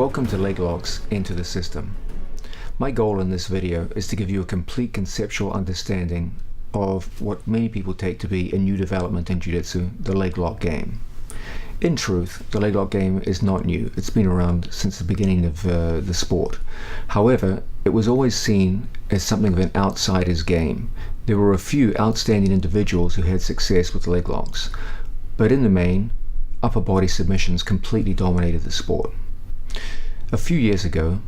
Welcome to LegLocks Enter the System. My goal in this video is to give you a complete conceptual understanding of what many people take to be a new development in Jiu-Jitsu, the leg lock game. In truth, the leg lock game is not new. It's been around since the beginning of the sport. However, it was always seen as something of an outsider's game. There were a few outstanding individuals who had success with leg locks, but in the main, upper body submissions completely dominated the sport. A few years ago,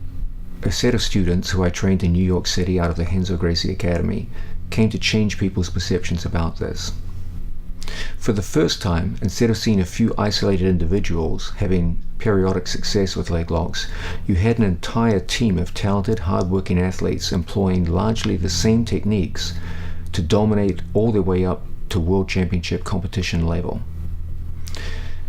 a set of students who I trained in New York City out of the Renzo Gracie Academy came to change people's perceptions about this. For the first time, instead of seeing a few isolated individuals having periodic success with leg locks, you had an entire team of talented, hard-working athletes employing largely the same techniques to dominate all their way up to World Championship competition level.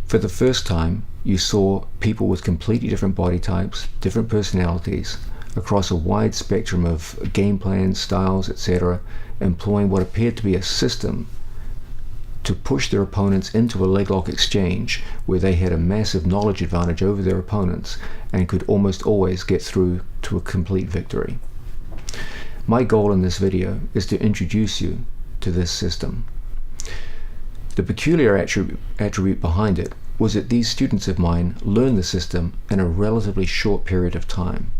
For the first time, you saw people with completely different body types, different personalities, across a wide spectrum of game plans, styles, etc., employing what appeared to be a system to push their opponents into a leg lock exchange where they had a massive knowledge advantage over their opponents and could almost always get through to a complete victory. My goal in this video is to introduce you to this system. The peculiar attribute behind it was that these students of mine learned the system in a relatively short period of time.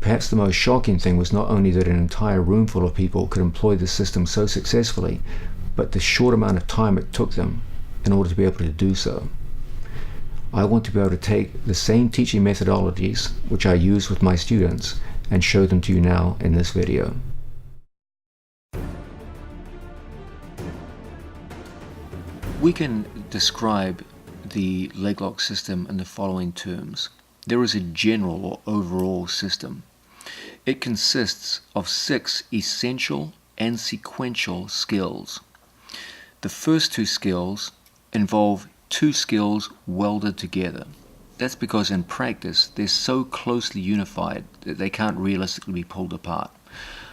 Perhaps the most shocking thing was not only that an entire room full of people could employ the system so successfully, but the short amount of time it took them in order to be able to do so. I want to be able to take the same teaching methodologies which I use with my students and show them to you now in this video. We can describe the leg lock system in the following terms. There is a general or overall system. It consists of 6 essential and sequential skills. The first 2 skills involve 2 skills welded together. That's because in practice they're so closely unified that they can't realistically be pulled apart.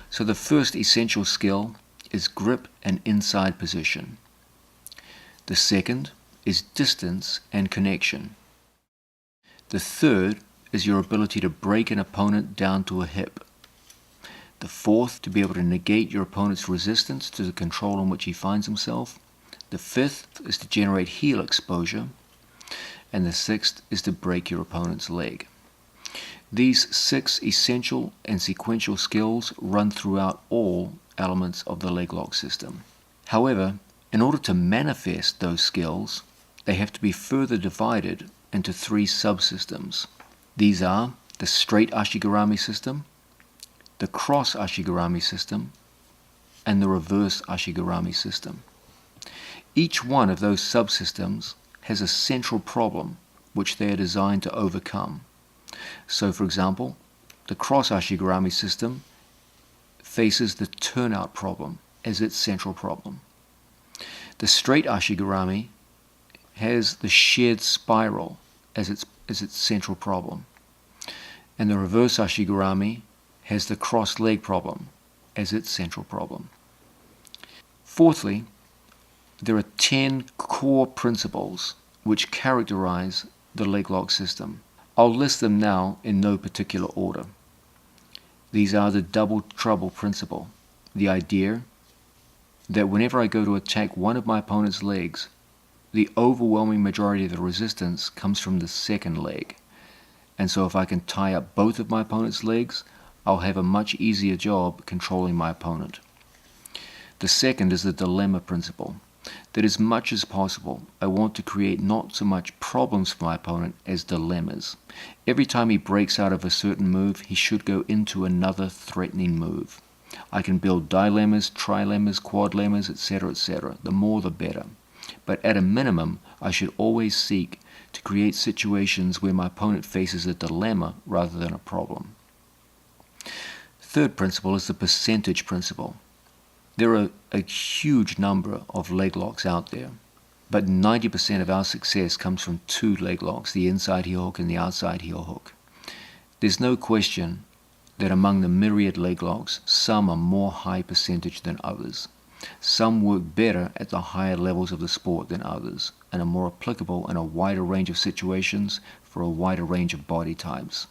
So the first essential skill is grip and inside position. The second is distance and connection. The third is your ability to break an opponent down to a hip. The fourth, to be able to negate your opponent's resistance to the control in which he finds himself. The fifth is to generate heel exposure. And the sixth is to break your opponent's leg. These 6 essential and sequential skills run throughout all elements of the leg lock system. However, in order to manifest those skills, they have to be further divided into 3 subsystems. These are the straight Ashigarami system, the cross Ashigarami system, and the reverse Ashigarami system. Each one of those subsystems has a central problem which they are designed to overcome. So, for example, the cross Ashigarami system faces the turnout problem as its central problem. The straight Ashigarami has the shared spiral as its central problem. And the reverse Ashigarami has the cross leg problem as its central problem. Fourthly, there are 10 core principles which characterize the leg lock system. I'll list them now in no particular order. These are the double trouble principle, the idea that whenever I go to attack one of my opponent's legs, the overwhelming majority of the resistance comes from the second leg. And so if I can tie up both of my opponent's legs, I'll have a much easier job controlling my opponent. The second is the dilemma principle, that as much as possible, I want to create not so much problems for my opponent as dilemmas. Every time he breaks out of a certain move, he should go into another threatening move. I can build dilemmas, trilemmas, quadlemmas, etc., etc. The more the better. But at a minimum, I should always seek to create situations where my opponent faces a dilemma rather than a problem. Third principle is the percentage principle. There are a huge number of leg locks out there, but 90% of our success comes from 2 leg locks, the inside heel hook and the outside heel hook. There's no question that among the myriad leg locks, some are more high percentage than others. Some work better at the higher levels of the sport than others, and are more applicable in a wider range of situations for a wider range of body types.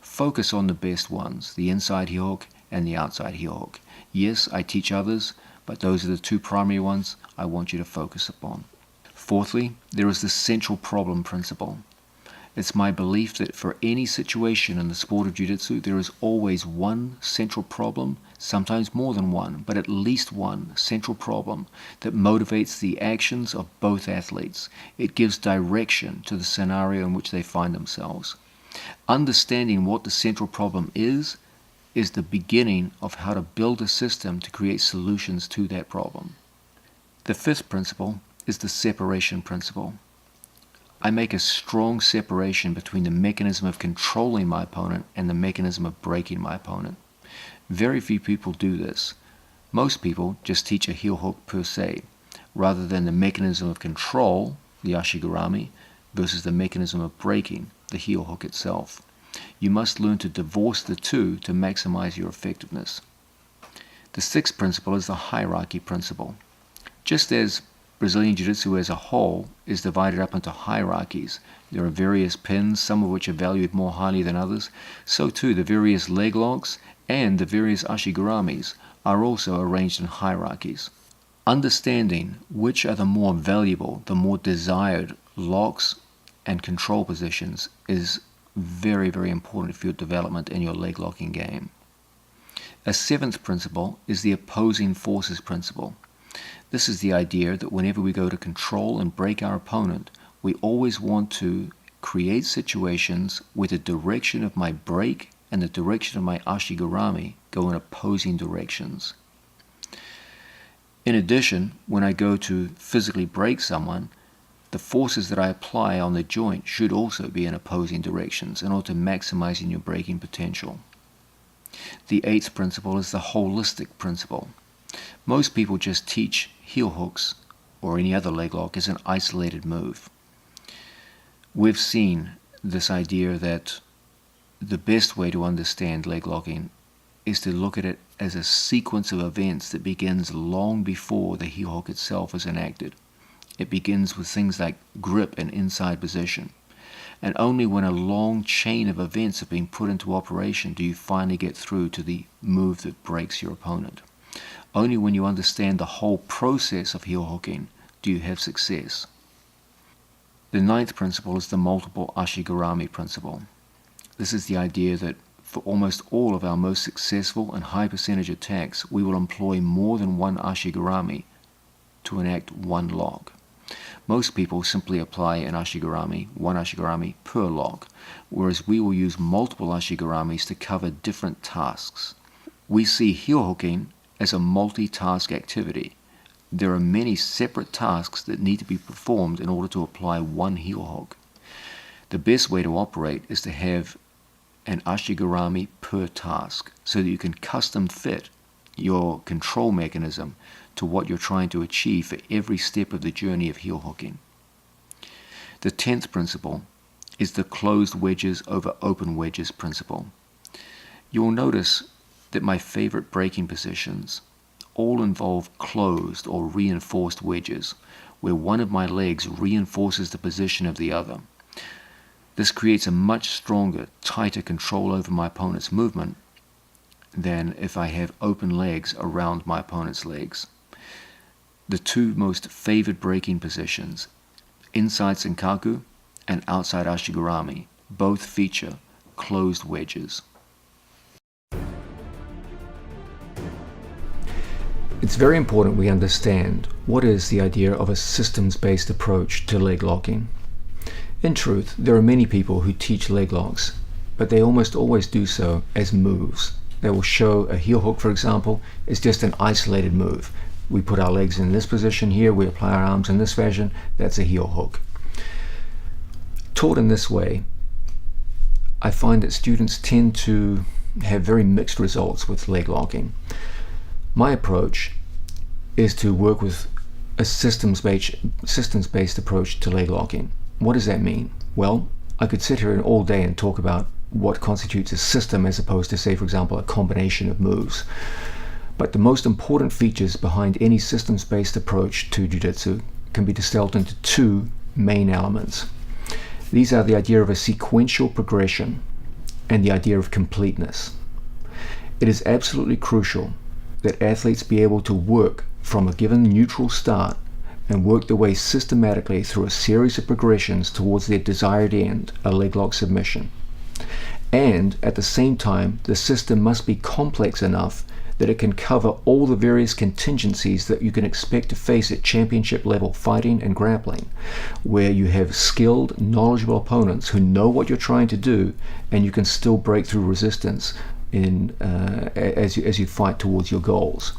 Focus on the best ones, the inside heel hook and the outside heel hook. Yes, I teach others, but those are the two primary ones I want you to focus upon. Fourthly, there is the central problem principle. It's my belief that for any situation in the sport of jiu-jitsu, there is always one central problem, sometimes more than one, but at least one central problem that motivates the actions of both athletes. It gives direction to the scenario in which they find themselves. Understanding what the central problem is the beginning of how to build a system to create solutions to that problem. The fifth principle is the separation principle. I make a strong separation between the mechanism of controlling my opponent and the mechanism of breaking my opponent. Very few people do this. Most people just teach a heel hook per se, rather than the mechanism of control, the ashigarami, versus the mechanism of breaking, the heel hook itself. You must learn to divorce the two to maximize your effectiveness. The sixth principle is the hierarchy principle. Just as Brazilian Jiu-Jitsu as a whole is divided up into hierarchies, there are various pins, some of which are valued more highly than others, so too the various leg locks and the various ashigaramis are also arranged in hierarchies. Understanding which are the more valuable, the more desired locks and control positions is very, very important for your development in your leg locking game. A seventh principle is the opposing forces principle. This is the idea that whenever we go to control and break our opponent, we always want to create situations where the direction of my break and the direction of my ashigarami go in opposing directions. In addition, when I go to physically break someone, the forces that I apply on the joint should also be in opposing directions in order to maximizing your breaking potential. The eighth principle is the holistic principle. Most people just teach heel hooks or any other leg lock as an isolated move. We've seen this idea that the best way to understand leg locking is to look at it as a sequence of events that begins long before the heel hook itself is enacted. It begins with things like grip and inside position. And only when a long chain of events have been put into operation do you finally get through to the move that breaks your opponent. Only when you understand the whole process of heel hooking do you have success. The ninth principle is the multiple ashigarami principle. This is the idea that for almost all of our most successful and high percentage attacks, we will employ more than one ashigarami to enact one lock. Most people simply apply an ashigarami, one ashigarami per lock, whereas we will use multiple ashigaramis to cover different tasks. We see heel hooking as a multitask activity. There are many separate tasks that need to be performed in order to apply one heel hook. The best way to operate is to have an ashigarami per task so that you can custom fit your control mechanism to what you're trying to achieve for every step of the journey of heel hooking. The 10th principle is the closed wedges over open wedges principle. You'll notice that my favorite breaking positions all involve closed or reinforced wedges, where one of my legs reinforces the position of the other. This creates a much stronger, tighter control over my opponent's movement than if I have open legs around my opponent's legs. The two most favored breaking positions, inside Senkaku and outside Ashigarami, both feature closed wedges. It's very important we understand what is the idea of a systems-based approach to leg locking. In truth, there are many people who teach leg locks, but they almost always do so as moves. They will show a heel hook, for example, is just an isolated move. We put our legs in this position here, we apply our arms in this fashion, that's a heel hook. Taught in this way, I find that students tend to have very mixed results with leg locking. My approach is to work with a systems-based approach to leg locking. What does that mean? Well, I could sit here all day and talk about what constitutes a system as opposed to, say, for example, a combination of moves. But the most important features behind any systems-based approach to jiu-jitsu can be distilled into two main elements. These are the idea of a sequential progression and the idea of completeness. It is absolutely crucial that athletes be able to work from a given neutral start and work their way systematically through a series of progressions towards their desired end, a leg lock submission. And at the same time, the system must be complex enough that it can cover all the various contingencies that you can expect to face at championship level fighting and grappling, where you have skilled, knowledgeable opponents who know what you're trying to do, and you can still break through resistance as you fight towards your goals.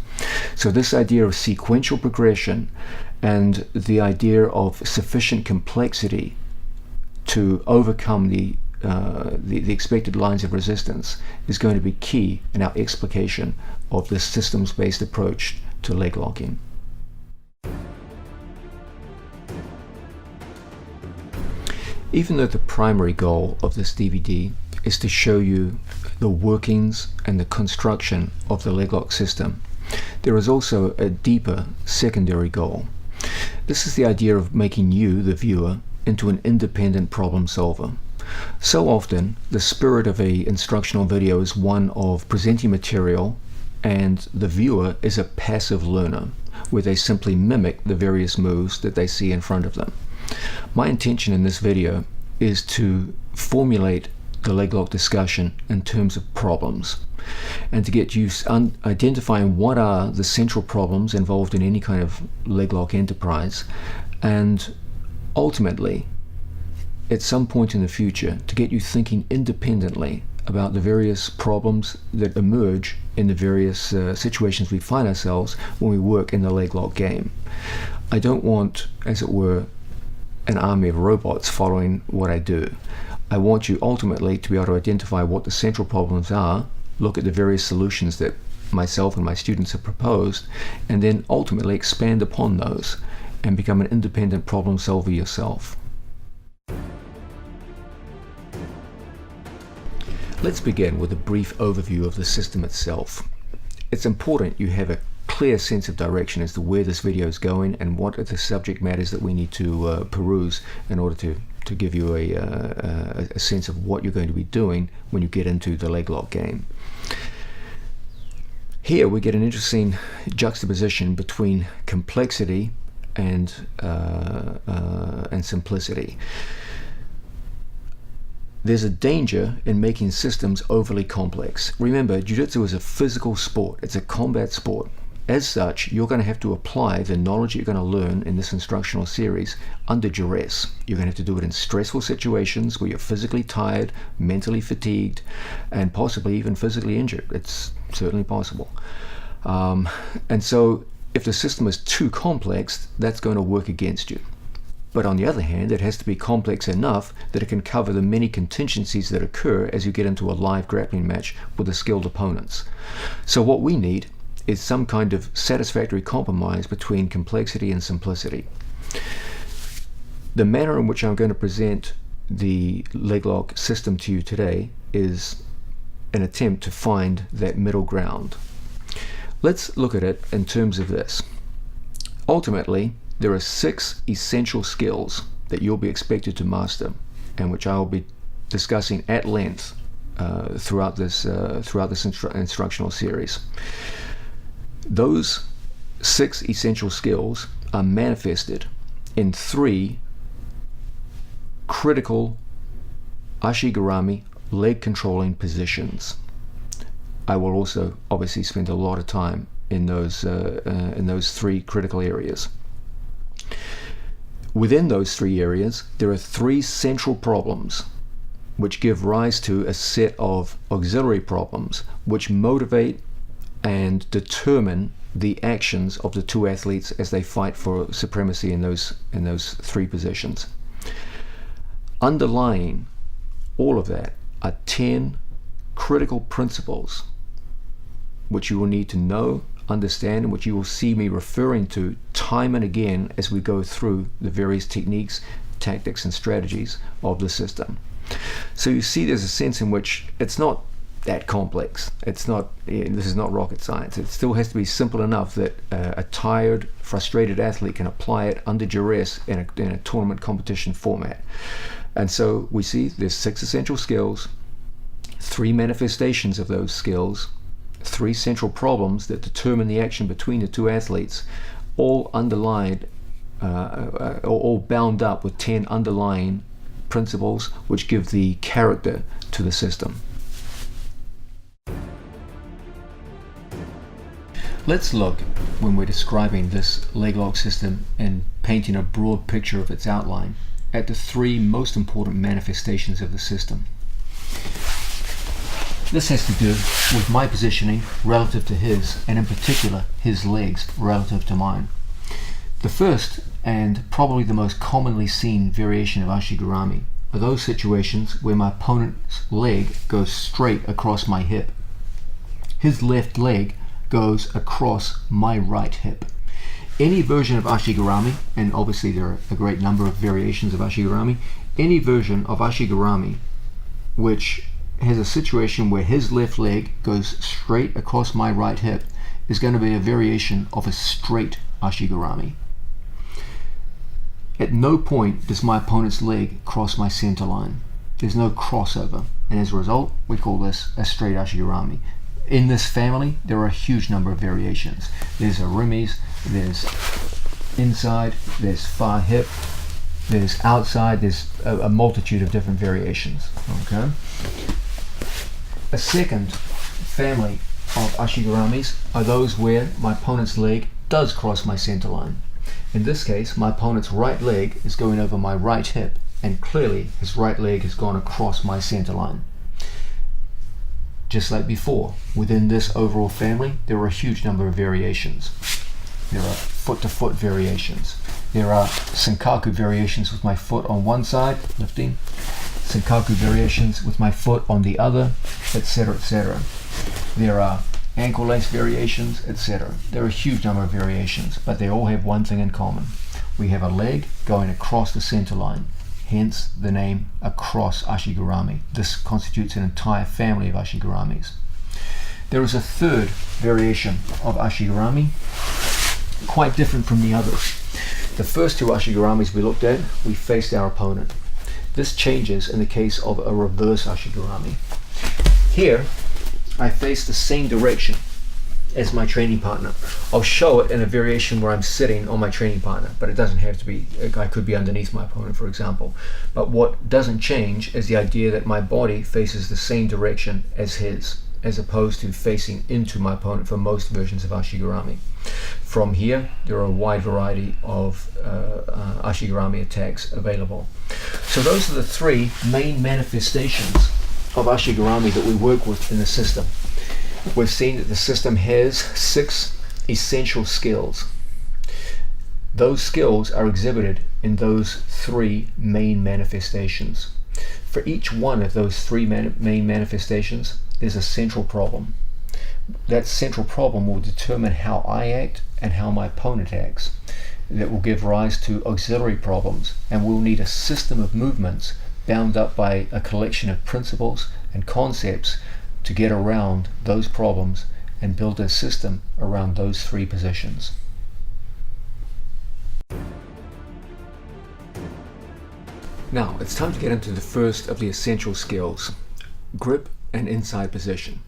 So this idea of sequential progression and the idea of sufficient complexity to overcome the expected lines of resistance is going to be key in our explication of this systems-based approach to leg locking. Even though the primary goal of this DVD is to show you the workings and the construction of the leg lock system, there is also a deeper secondary goal. This is the idea of making you, the viewer, into an independent problem solver. So often, the spirit of an instructional video is one of presenting material, and the viewer is a passive learner, where they simply mimic the various moves that they see in front of them. My intention in this video is to formulate the leg lock discussion in terms of problems, and to get you identifying what are the central problems involved in any kind of leg lock enterprise, and ultimately, at some point in the future, to get you thinking independently about the various problems that emerge in the various situations we find ourselves when we work in the leg lock game. I don't want, as it were, an army of robots following what I do. I want you ultimately to be able to identify what the central problems are, look at the various solutions that myself and my students have proposed, and then ultimately expand upon those and become an independent problem solver yourself. Let's begin with a brief overview of the system itself. It's important you have a clear sense of direction as to where this video is going and what are the subject matters that we need to peruse in order to give you a sense of what you're going to be doing when you get into the leg lock game. Here we get an interesting juxtaposition between complexity and simplicity. There's a danger in making systems overly complex. Remember, jiu-jitsu is a physical sport. It's a combat sport. As such, you're going to have to apply the knowledge you're going to learn in this instructional series under duress. You're going to have to do it in stressful situations where you're physically tired, mentally fatigued, and possibly even physically injured. It's certainly possible. And so if the system is too complex, that's going to work against you. But on the other hand, it has to be complex enough that it can cover the many contingencies that occur as you get into a live grappling match with the skilled opponents. So what we need is some kind of satisfactory compromise between complexity and simplicity. The manner in which I'm going to present the leg lock system to you today is an attempt to find that middle ground. Let's look at it in terms of this. Ultimately, there are 6 essential skills that you'll be expected to master, and which I'll be discussing at length throughout this instructional series. Those 6 essential skills are manifested in 3 critical ashigarami leg controlling positions. I will also obviously spend a lot of time in those 3 critical areas. Within those 3 areas, there are 3 central problems which give rise to a set of auxiliary problems which motivate and determine the actions of the 2 athletes as they fight for supremacy in those 3 positions. Underlying all of that are 10 critical principles which you will need to know, understand, and which you will see me referring to time and again as we go through the various techniques, tactics, and strategies of the system. So you see there's a sense in which it's not that complex. It's not. This is not rocket science. It still has to be simple enough that a tired, frustrated athlete can apply it under duress in a tournament competition format. And so we see there's 6 essential skills, 3 manifestations of those skills, 3 central problems that determine the action between the 2 athletes, all underlined, all bound up with 10 underlying principles which give the character to the system. Let's look, when we're describing this LegLocks system and painting a broad picture of its outline, at the 3 most important manifestations of the system. This has to do with my positioning relative to his, and in particular his legs relative to mine. The first, and probably the most commonly seen variation of Ashigarami, are those situations where my opponent's leg goes straight across my hip. His left leg goes across my right hip. Any version of Ashigarami, and obviously there are a great number of variations of Ashigarami, any version of Ashigarami which has a situation where his left leg goes straight across my right hip is going to be a variation of a straight Ashigarami. At no point does my opponent's leg cross my center line. There's no crossover, and as a result we call this a straight Ashigarami. In this family there are a huge number of variations. There's arimis, there's inside, there's far hip, there's outside, there's a multitude of different variations. Okay. A second family of Ashigaramis are those where my opponent's leg does cross my center line. In this case, my opponent's right leg is going over my right hip, and clearly his right leg has gone across my center line. Just like before, within this overall family, there are a huge number of variations. There are foot-to-foot variations. There are Senkaku variations with my foot on one side, lifting, Senkaku variations with my foot on the other, etc., etc. There are ankle lace variations, etc. There are a huge number of variations, but they all have one thing in common. We have a leg going across the center line, hence the name across Ashigarami. This constitutes an entire family of Ashigaramis. There is a third variation of Ashigarami, quite different from the others. The first 2 Ashigaramis we looked at, we faced our opponent. This changes in the case of a reverse Ashigarami. Here, I face the same direction as my training partner. I'll show it in a variation where I'm sitting on my training partner, but it doesn't have to be. I could be underneath my opponent, for example. But what doesn't change is the idea that my body faces the same direction as his, as opposed to facing into my opponent for most versions of Ashigarami. From here, there are a wide variety of Ashigarami attacks available. So those are the 3 main manifestations of Ashigarami that we work with in the system. We've seen that the system has 6 essential skills. Those skills are exhibited in those 3 main manifestations. For each one of those 3 main manifestations, there's a central problem. That central problem will determine how I act and how my opponent acts. That will give rise to auxiliary problems, and we'll need a system of movements bound up by a collection of principles and concepts to get around those problems and build a system around those 3 positions. Now it's time to get into the first of the essential skills, grip and inside position.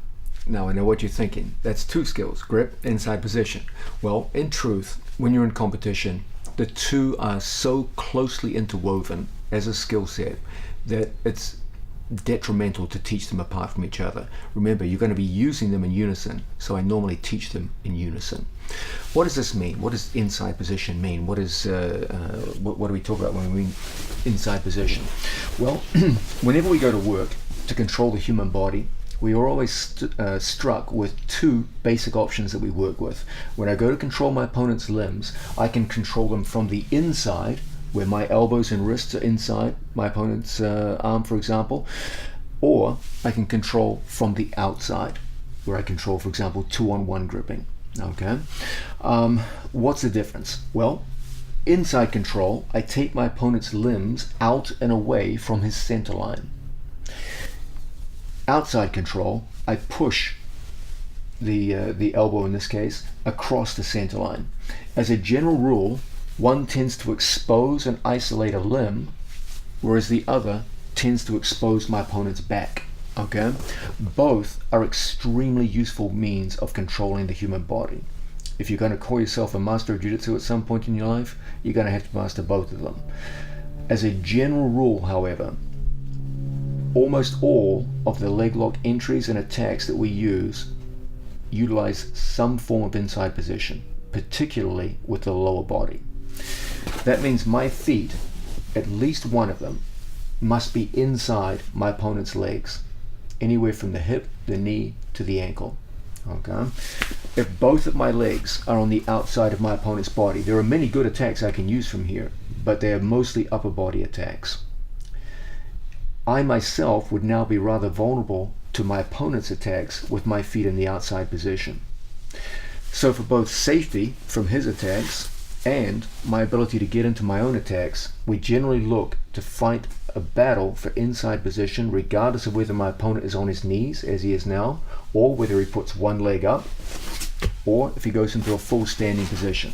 Now I know what you're thinking. That's 2 skills, grip, inside position. Well, in truth, when you're in competition, the 2 are so closely interwoven as a skill set that it's detrimental to teach them apart from each other. Remember, you're going to be using them in unison, so I normally teach them in unison. What does this mean? What does inside position mean? What do we talk about when we mean inside position? Well, whenever we go to work to control the human body, we are always struck with 2 basic options that we work with. When I go to control my opponent's limbs, I can control them from the inside, where my elbows and wrists are inside my opponent's arm, for example, or I can control from the outside, where I control, for example, 2-on-1 gripping. Okay, what's the difference? Well, inside control, I take my opponent's limbs out and away from his center line. Outside control, I push the elbow in this case across the center line. As a general rule, one tends to expose and isolate a limb, whereas the other tends to expose my opponent's back. Okay? Both are extremely useful means of controlling the human body. If you're going to call yourself a master of jiu-jitsu at some point in your life, you're going to have to master both of them. As a general rule, however, almost all of the leg lock entries and attacks that we utilize some form of inside position, particularly with the lower body. That means my feet, at least one of them, must be inside my opponent's legs, anywhere from the hip, the knee, to the ankle. Okay? If both of my legs are on the outside of my opponent's body, there are many good attacks I can use from here, but they are mostly upper body attacks. I myself would now be rather vulnerable to my opponent's attacks with my feet in the outside position. So for both safety from his attacks and my ability to get into my own attacks, we generally look to fight a battle for inside position regardless of whether my opponent is on his knees, as he is now, or whether he puts one leg up, or if he goes into a full standing position.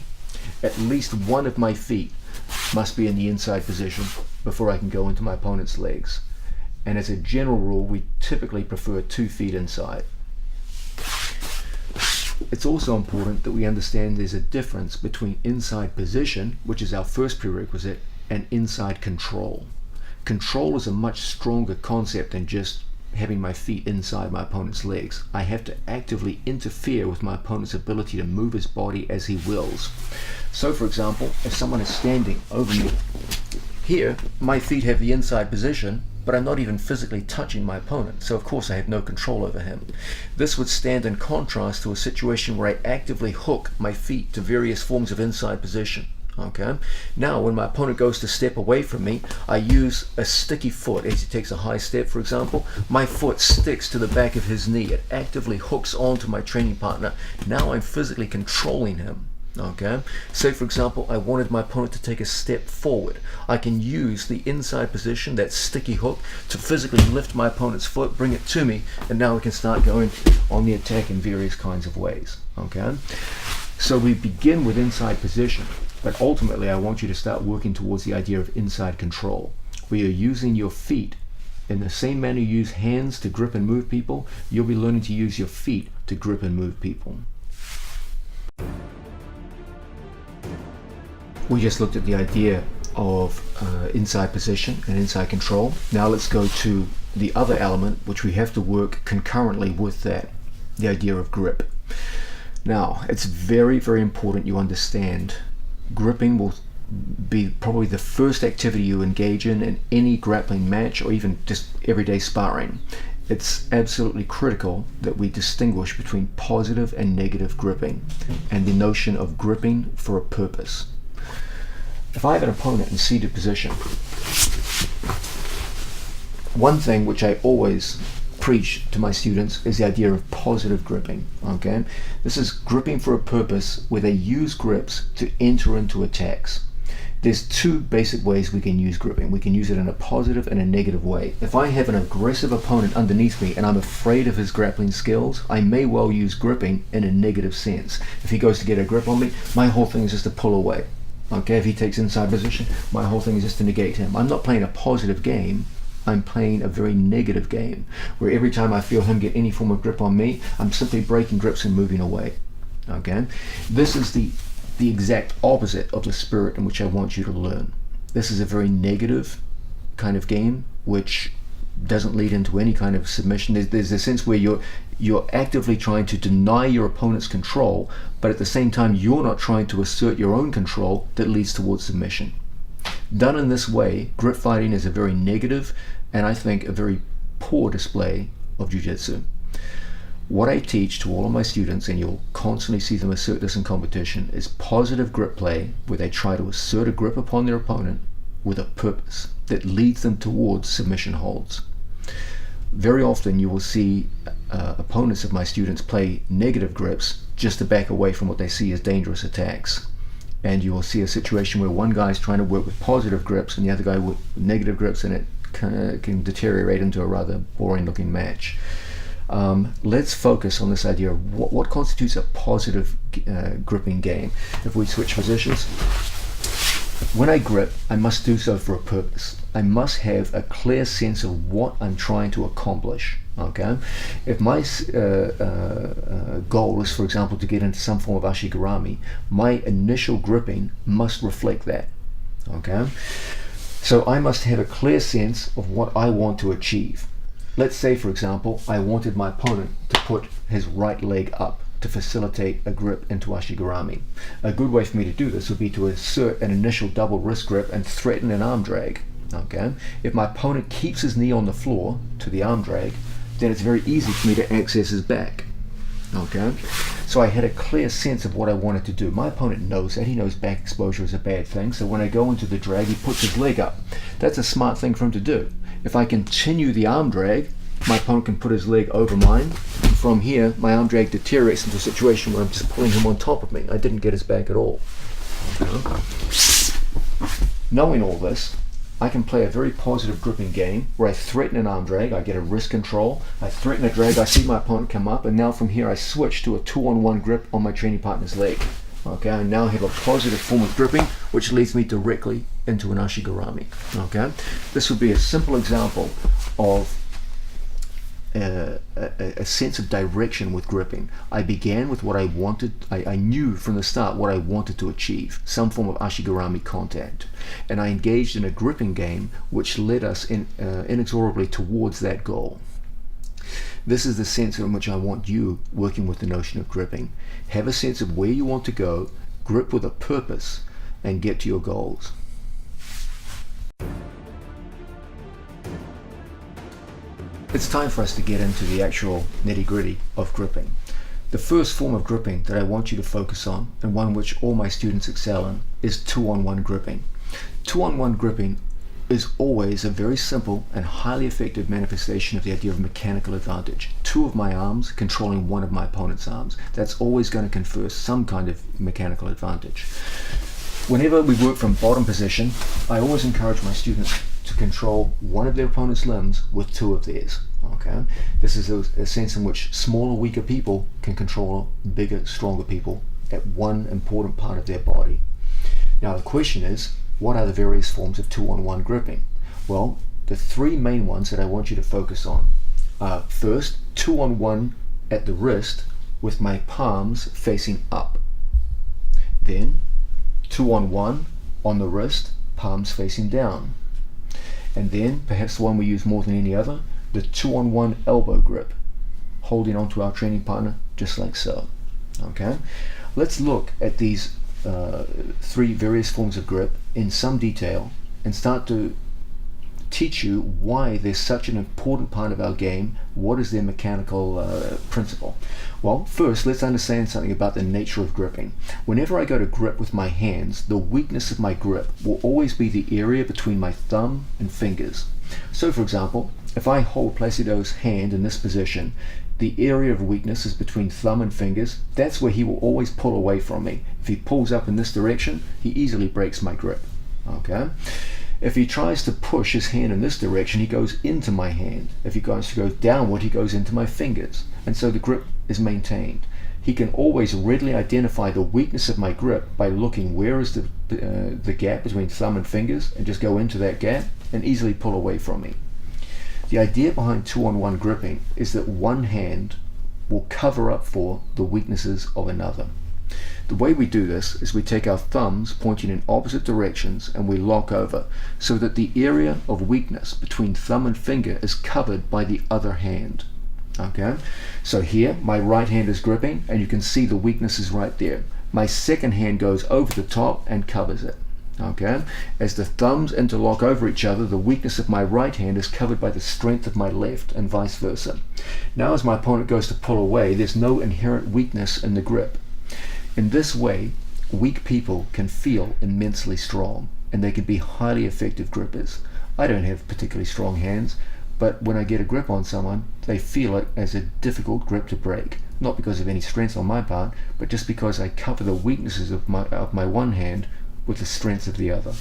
At least one of my feet must be in the inside position before I can go into my opponent's legs. And as a general rule, we typically prefer 2 feet inside. It's also important that we understand there's a difference between inside position, which is our first prerequisite, and inside control. Control is a much stronger concept than just having my feet inside my opponent's legs. I have to actively interfere with my opponent's ability to move his body as he wills. So for example, if someone is standing over me, here my feet have the inside position, but I'm not even physically touching my opponent, so of course I have no control over him. This would stand in contrast to a situation where I actively hook my feet to various forms of inside position. Okay. Now when my opponent goes to step away from me, I use a sticky foot. As he takes a high step, for example, my foot sticks to the back of his knee. It actively hooks onto my training partner. Now I'm physically controlling him. Okay. Say for example, I wanted my opponent to take a step forward. I can use the inside position, that sticky hook, to physically lift my opponent's foot, bring it to me, and now we can start going on the attack in various kinds of ways. Okay. So we begin with inside position. But ultimately, I want you to start working towards the idea of inside control, where you're using your feet in the same manner you use hands to grip and move people. You'll be learning to use your feet to grip and move people. We just looked at the idea of inside position and inside control. Now let's go to the other element, which we have to work concurrently with that, the idea of grip. Now, it's very, very important you understand gripping will be probably the first activity you engage in any grappling match or even just everyday sparring. It's absolutely critical that we distinguish between positive and negative gripping and the notion of gripping for a purpose. If I have an opponent in seated position, one thing which I always preach to my students is the idea of positive gripping. Okay, this is gripping for a purpose where they use grips to enter into attacks. There's 2 basic ways we can use gripping. We can use it in a positive and a negative way. If I have an aggressive opponent underneath me and I'm afraid of his grappling skills, I may well use gripping in a negative sense. If he goes to get a grip on me, my whole thing is just to pull away. Okay, if he takes inside position, my whole thing is just to negate him. I'm not playing a positive game. I'm playing a very negative game, where every time I feel him get any form of grip on me, I'm simply breaking grips and moving away. Okay? This is the exact opposite of the spirit in which I want you to learn. This is a very negative kind of game, which doesn't lead into any kind of submission. There's a sense where you're actively trying to deny your opponent's control, but at the same time you're not trying to assert your own control that leads towards submission. Done in this way, grip fighting is a very negative and I think a very poor display of jiu-jitsu. What I teach to all of my students, and you'll constantly see them assert this in competition, is positive grip play where they try to assert a grip upon their opponent with a purpose that leads them towards submission holds. Very often you will see opponents of my students play negative grips just to back away from what they see as dangerous attacks. And you will see a situation where one guy is trying to work with positive grips and the other guy with negative grips, and it can deteriorate into a rather boring looking match. Let's focus on this idea of what constitutes a positive gripping game. If we switch positions, when I grip, I must do so for a purpose. I must have a clear sense of what I'm trying to accomplish. Okay, if my goal is, for example, to get into some form of ashigarami, my initial gripping must reflect that. Okay, so I must have a clear sense of what I want to achieve. Let's say, for example, I wanted my opponent to put his right leg up to facilitate a grip into ashigarami. A good way for me to do this would be to assert an initial double wrist grip and threaten an arm drag. Okay, if my opponent keeps his knee on the floor to the arm drag, then it's very easy for me to access his back. Okay, so I had a clear sense of what I wanted to do. My opponent knows that. He knows back exposure is a bad thing, so when I go into the drag, he puts his leg up. That's a smart thing for him to do. If I continue the arm drag, my opponent can put his leg over mine, and from here my arm drag deteriorates into a situation where I'm just pulling him on top of me. I didn't get his back at all. Okay. Knowing all this, I can play a very positive gripping game where I threaten an arm drag, I get a wrist control, I threaten a drag, I see my opponent come up, and now from here I switch to a 2-on-1 grip on my training partner's leg. Okay, I now have a positive form of gripping which leads me directly into an ashigarami. Okay, this would be a simple example of a sense of direction with gripping. I began with what I wanted. I knew from the start what I wanted to achieve, some form of ashigarami contact, and I engaged in a gripping game which led us inexorably towards that goal. This is the sense in which I want you working with the notion of gripping. Have a sense of where you want to go, grip with a purpose, and get to your goals. It's time for us to get into the actual nitty-gritty of gripping. The first form of gripping that I want you to focus on, and one which all my students excel in, is 2-on-1 gripping. 2-on-1 gripping is always a very simple and highly effective manifestation of the idea of mechanical advantage. Two of my arms controlling one of my opponent's arms. That's always going to confer some kind of mechanical advantage. Whenever we work from bottom position, I always encourage my students to control one of their opponent's limbs with two of theirs. Okay, this is a sense in which smaller, weaker people can control bigger, stronger people at one important part of their body. Now the question is, what are the various forms of 2-on-1 gripping? Well, the three main ones that I want you to focus on are first, 2-on-1 at the wrist with my palms facing up. Then 2-on-1 on the wrist, palms facing down. And then, perhaps the one we use more than any other, the 2-on-1 elbow grip, holding onto our training partner just like so. Okay, let's look at these three various forms of grip in some detail and start to teach you why they're such an important part of our game. What is their mechanical principle? Well, first let's understand something about the nature of gripping. Whenever I go to grip with my hands, the weakness of my grip will always be the area between my thumb and fingers. So for example, if I hold Placido's hand in this position, the area of weakness is between thumb and fingers. That's where he will always pull away from me. If he pulls up in this direction, he easily breaks my grip. Okay? If he tries to push his hand in this direction, he goes into my hand. If he goes to go downward, he goes into my fingers. And so the grip is maintained. He can always readily identify the weakness of my grip by looking where is the gap between thumb and fingers, and just go into that gap and easily pull away from me. The idea behind 2-on-1 gripping is that one hand will cover up for the weaknesses of another. The way we do this is we take our thumbs pointing in opposite directions and we lock over so that the area of weakness between thumb and finger is covered by the other hand. Okay, so here my right hand is gripping and you can see the weakness is right there. My second hand goes over the top and covers it. Okay, as the thumbs interlock over each other, the weakness of my right hand is covered by the strength of my left, and vice versa. Now as my opponent goes to pull away, there's no inherent weakness in the grip. In this way, weak people can feel immensely strong, and they can be highly effective grippers. I don't have particularly strong hands, but when I get a grip on someone, they feel it as a difficult grip to break. Not because of any strength on my part, but just because I cover the weaknesses of my one hand with the strength of the other.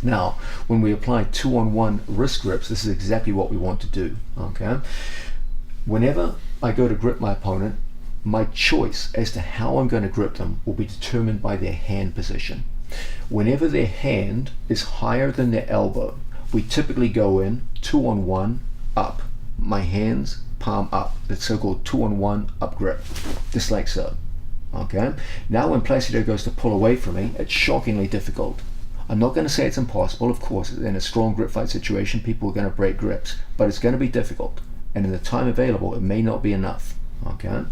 Now, when we apply 2-on-1 wrist grips, this is exactly what we want to do. Okay, Whenever I go to grip my opponent, my choice as to how I'm going to grip them will be determined by their hand position. Whenever their hand is higher than their elbow, we typically go in 2-on-1 up. My hands palm up, the so-called 2-on-1 up grip, just like so. Okay. Now when Placido goes to pull away from me, it's shockingly difficult. I'm not going to say it's impossible. Of course, in a strong grip fight situation, people are going to break grips, but it's going to be difficult, and in the time available, it may not be enough. Okay.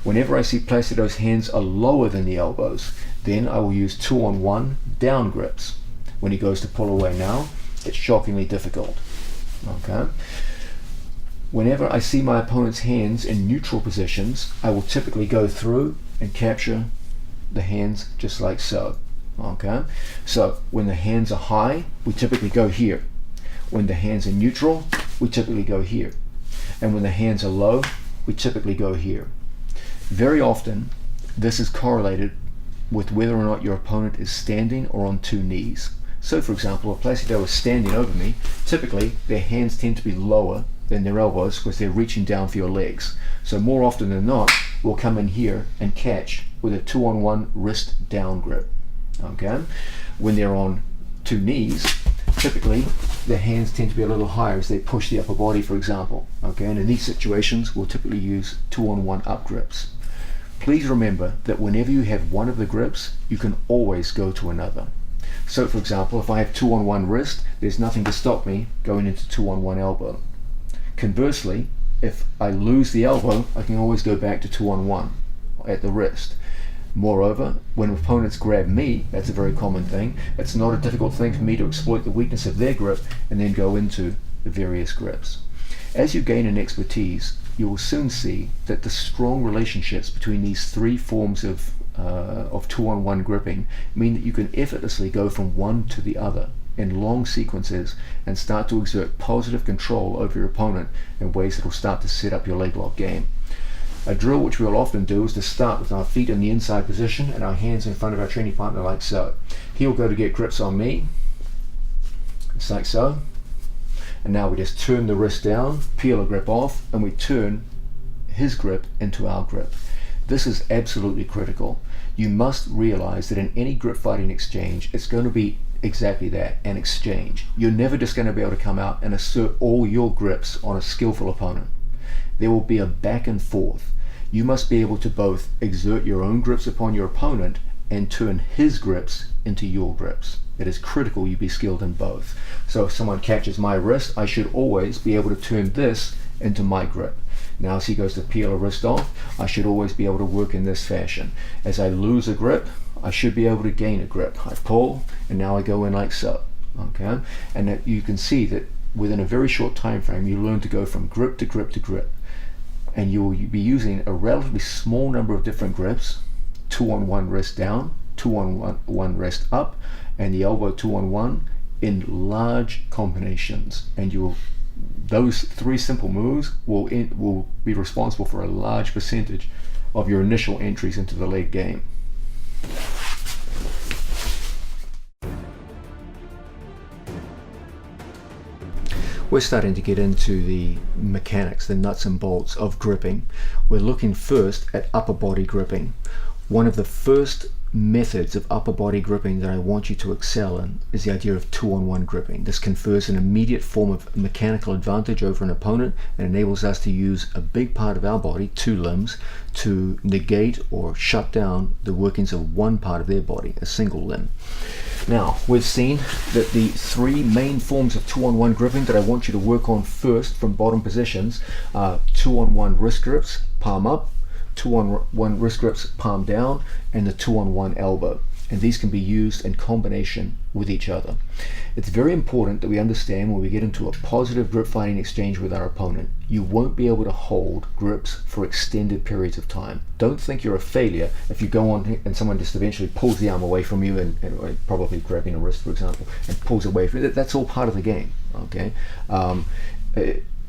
Whenever I see Placido's hands are lower than the elbows, then I will use 2-on-1 down grips. When he goes to pull away now, it's shockingly difficult. Okay. Whenever I see my opponent's hands in neutral positions, I will typically go through and capture the hands just like so. Okay. So when the hands are high, we typically go here. When the hands are neutral, we typically go here. And when the hands are low, we typically go here. Very often, this is correlated with whether or not your opponent is standing or on two knees. So for example, if Placido is standing over me, typically their hands tend to be lower than their elbows because they're reaching down for your legs. So more often than not, we'll come in here and catch with a 2-on-1 wrist down grip. Okay. When they're on two knees, typically their hands tend to be a little higher as they push the upper body, for example. Okay. And in these situations, we'll typically use 2-on-1 up grips. Please remember that whenever you have one of the grips, you can always go to another. So for example, if I have 2-on-1 wrist, there's nothing to stop me going into 2-on-1 elbow. Conversely, if I lose the elbow, I can always go back to 2-on-1 at the wrist. Moreover, when opponents grab me, that's a very common thing. It's not a difficult thing for me to exploit the weakness of their grip and then go into the various grips. As you gain in expertise, you will soon see that the strong relationships between these three forms of 2-on-1 gripping mean that you can effortlessly go from one to the other in long sequences and start to exert positive control over your opponent in ways that will start to set up your leg lock game. A drill which we'll often do is to start with our feet in the inside position and our hands in front of our training partner like so. He'll go to get grips on me, just like so. And now we just turn the wrist down, peel a grip off, and we turn his grip into our grip. This is absolutely critical. You must realize that in any grip fighting exchange, it's going to be exactly that, an exchange. You're never just going to be able to come out and assert all your grips on a skillful opponent. There will be a back and forth. You must be able to both exert your own grips upon your opponent and turn his grips into your grips. It is critical you be skilled in both. So if someone catches my wrist, I should always be able to turn this into my grip. Now as he goes to peel a wrist off, I should always be able to work in this fashion. As I lose a grip, I should be able to gain a grip. I pull, and now I go in like so. Okay, and that you can see that within a very short time frame, you learn to go from grip to grip to grip. And you will be using a relatively small number of different grips, 2-on-1 wrist down, 2-on-1 wrist up, and the elbow 2-on-1 in large combinations. And those three simple moves will be responsible for a large percentage of your initial entries into the leg game. We're starting to get into the mechanics, the nuts and bolts of gripping. We're looking first at upper body gripping. One of the first methods of upper body gripping that I want you to excel in is the idea of 2-on-1 gripping. This confers an immediate form of mechanical advantage over an opponent and enables us to use a big part of our body, two limbs, to negate or shut down the workings of one part of their body, a single limb. Now, we've seen that the three main forms of 2-on-1 gripping that I want you to work on first from bottom positions are 2-on-1 wrist grips, palm up, 2-on-1 wrist grips, palm down, and the 2-on-1 elbow. And these can be used in combination with each other. It's very important that we understand when we get into a positive grip fighting exchange with our opponent, you won't be able to hold grips for extended periods of time. Don't think you're a failure if you go on and someone just eventually pulls the arm away from you and probably grabbing a wrist, for example, and pulls away from you. That's all part of the game. Okay.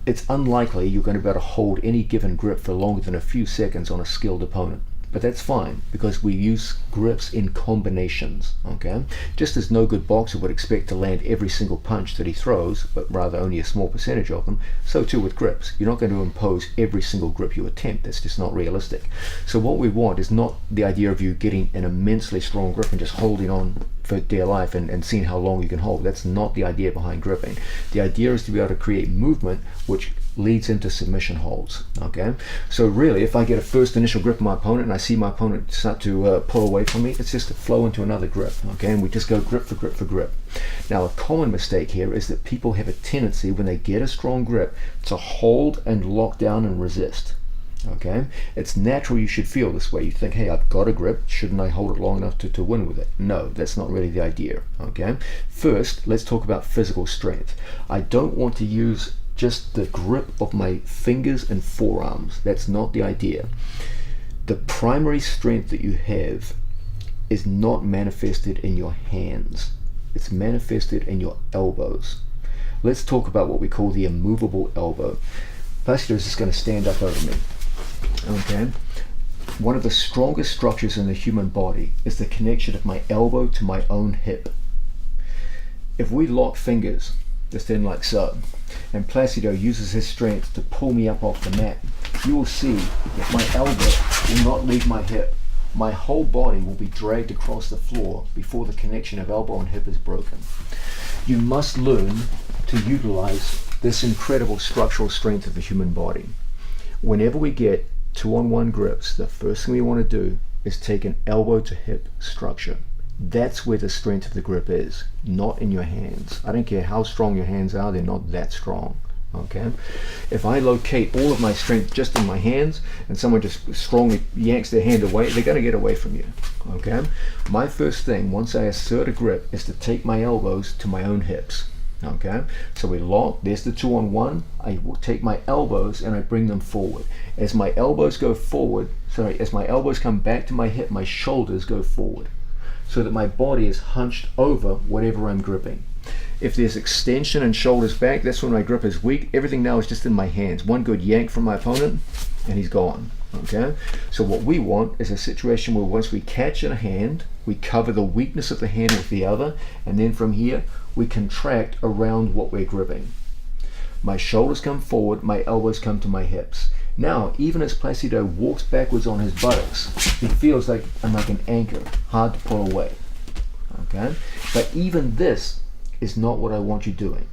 It's unlikely you're going to be able to hold any given grip for longer than a few seconds on a skilled opponent. But that's fine because we use grips in combinations, okay? Just as no good boxer would expect to land every single punch that he throws, but rather only a small percentage of them, so too with grips. You're not going to impose every single grip you attempt. That's just not realistic. So what we want is not the idea of you getting an immensely strong grip and just holding on for dear life and seeing how long you can hold. That's not the idea behind gripping. The idea is to be able to create movement which leads into submission holds, okay? So really, if I get a first initial grip of my opponent and I see my opponent start to pull away from me, it's just to flow into another grip, okay? And we just go grip for grip for grip. Now, a common mistake here is that people have a tendency when they get a strong grip to hold and lock down and resist. Okay, it's natural you should feel this way. You think, hey, I've got a grip, shouldn't I hold it long enough to win with it? No, that's not really the idea. Okay, first let's talk about physical strength. I don't want to use just the grip of my fingers and forearms. That's not the idea. The primary strength that you have is not manifested in your hands. It's manifested in your elbows. Let's talk about what we call the immovable elbow. Placido is just going to stand up over me. Okay, one of the strongest structures in the human body is the connection of my elbow to my own hip. If we lock fingers, just in like so, and Placido uses his strength to pull me up off the mat, you will see that my elbow will not leave my hip. My whole body will be dragged across the floor before the connection of elbow and hip is broken. You must learn to utilize this incredible structural strength of the human body. Whenever we get 2-on-1 grips, the first thing we want to do is take an elbow to hip structure. That's where the strength of the grip is, not in your hands. I don't care how strong your hands are, they're not that strong. Okay, if I locate all of my strength just in my hands and someone just strongly yanks their hand away, they're going to get away from you. Okay, my first thing once I assert a grip is to take my elbows to my own hips. Okay, so we lock, there's the 2-on-1, I will take my elbows and I bring them forward. As my elbows go forward, as my elbows come back to my hip, my shoulders go forward so that my body is hunched over whatever I'm gripping. If there's extension and shoulders back, that's when my grip is weak. Everything now is just in my hands. One good yank from my opponent and he's gone. Okay, so what we want is a situation where once we catch in a hand, we cover the weakness of the hand with the other, and then from here we contract around what we're gripping. My shoulders come forward, my elbows come to my hips. Now, even as Placido walks backwards on his buttocks, he feels like I'm like an anchor, hard to pull away. Okay, but even this is not what I want you doing.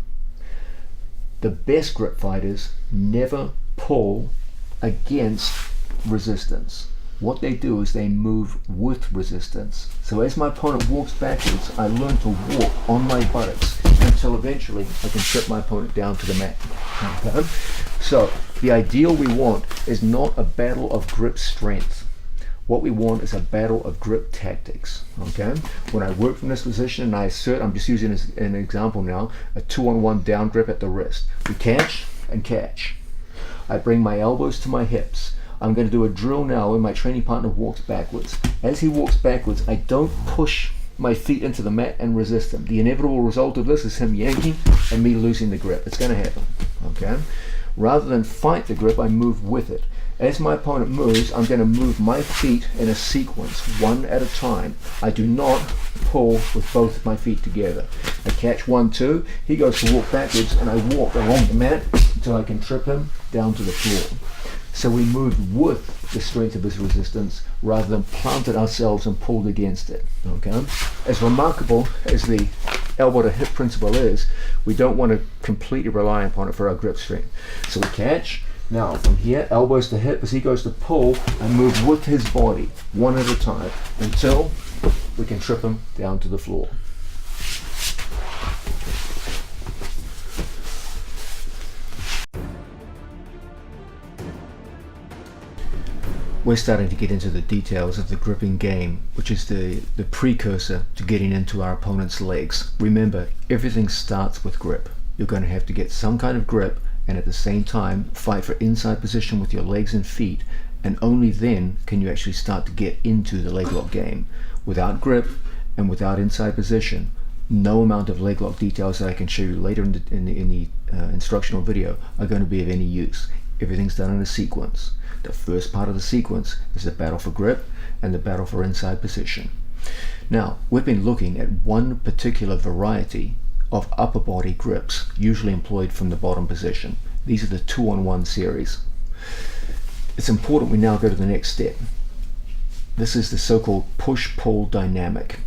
The best grip fighters never pull against resistance. What they do is they move with resistance. So as my opponent walks backwards, I learn to walk on my buttocks until eventually I can trip my opponent down to the mat. Okay? So the ideal we want is not a battle of grip strength. What we want is a battle of grip tactics. Okay? When I work from this position and I assert, I'm just using as an example now, a 2-on-1 down grip at the wrist. We catch and catch. I bring my elbows to my hips. I'm going to do a drill now where my training partner walks backwards. As he walks backwards, I don't push my feet into the mat and resist him. The inevitable result of this is him yanking and me losing the grip. It's going to happen. Okay? Rather than fight the grip, I move with it. As my opponent moves, I'm going to move my feet in a sequence, one at a time. I do not pull with both of my feet together. I catch 1, 2, he goes to walk backwards, and I walk along the mat until I can trip him down to the floor. So we moved with the strength of his resistance rather than planted ourselves and pulled against it. Okay? As remarkable as the elbow to hip principle is, we don't want to completely rely upon it for our grip strength. So we catch. Now from here, elbows to hip, as he goes to pull, I move with his body, one at a time, until we can trip him down to the floor. We're starting to get into the details of the gripping game, which is the precursor to getting into our opponent's legs. Remember, everything starts with grip. You're going to have to get some kind of grip and at the same time fight for inside position with your legs and feet, and only then can you actually start to get into the leg lock game. Without grip and without inside position, no amount of leg lock details that I can show you later in the instructional video are going to be of any use. everything's done in a sequence. The first part of the sequence is the battle for grip and the battle for inside position. Now, we've been looking at one particular variety of upper body grips, usually employed from the bottom position. These are the 2-on-1 series. It's important we now go to the next step. This is the so-called push-pull dynamic.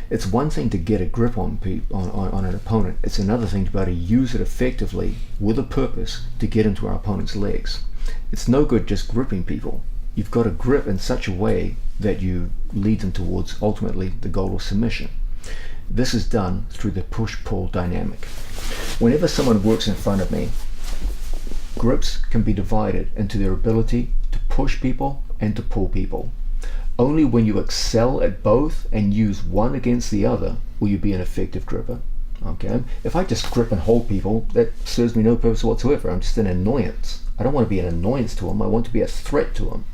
It's one thing to get a grip on an opponent. It's another thing to be able to use it effectively with a purpose to get into our opponent's legs. It's no good just gripping people. You've got to grip in such a way that you lead them towards ultimately the goal of submission. This is done through the push-pull dynamic. Whenever someone works in front of me, grips can be divided into their ability to push people and to pull people. Only when you excel at both and use one against the other will you be an effective gripper. Okay? If I just grip and hold people, that serves me no purpose whatsoever. I'm just an annoyance. I don't want to be an annoyance to them. I want to be a threat to them.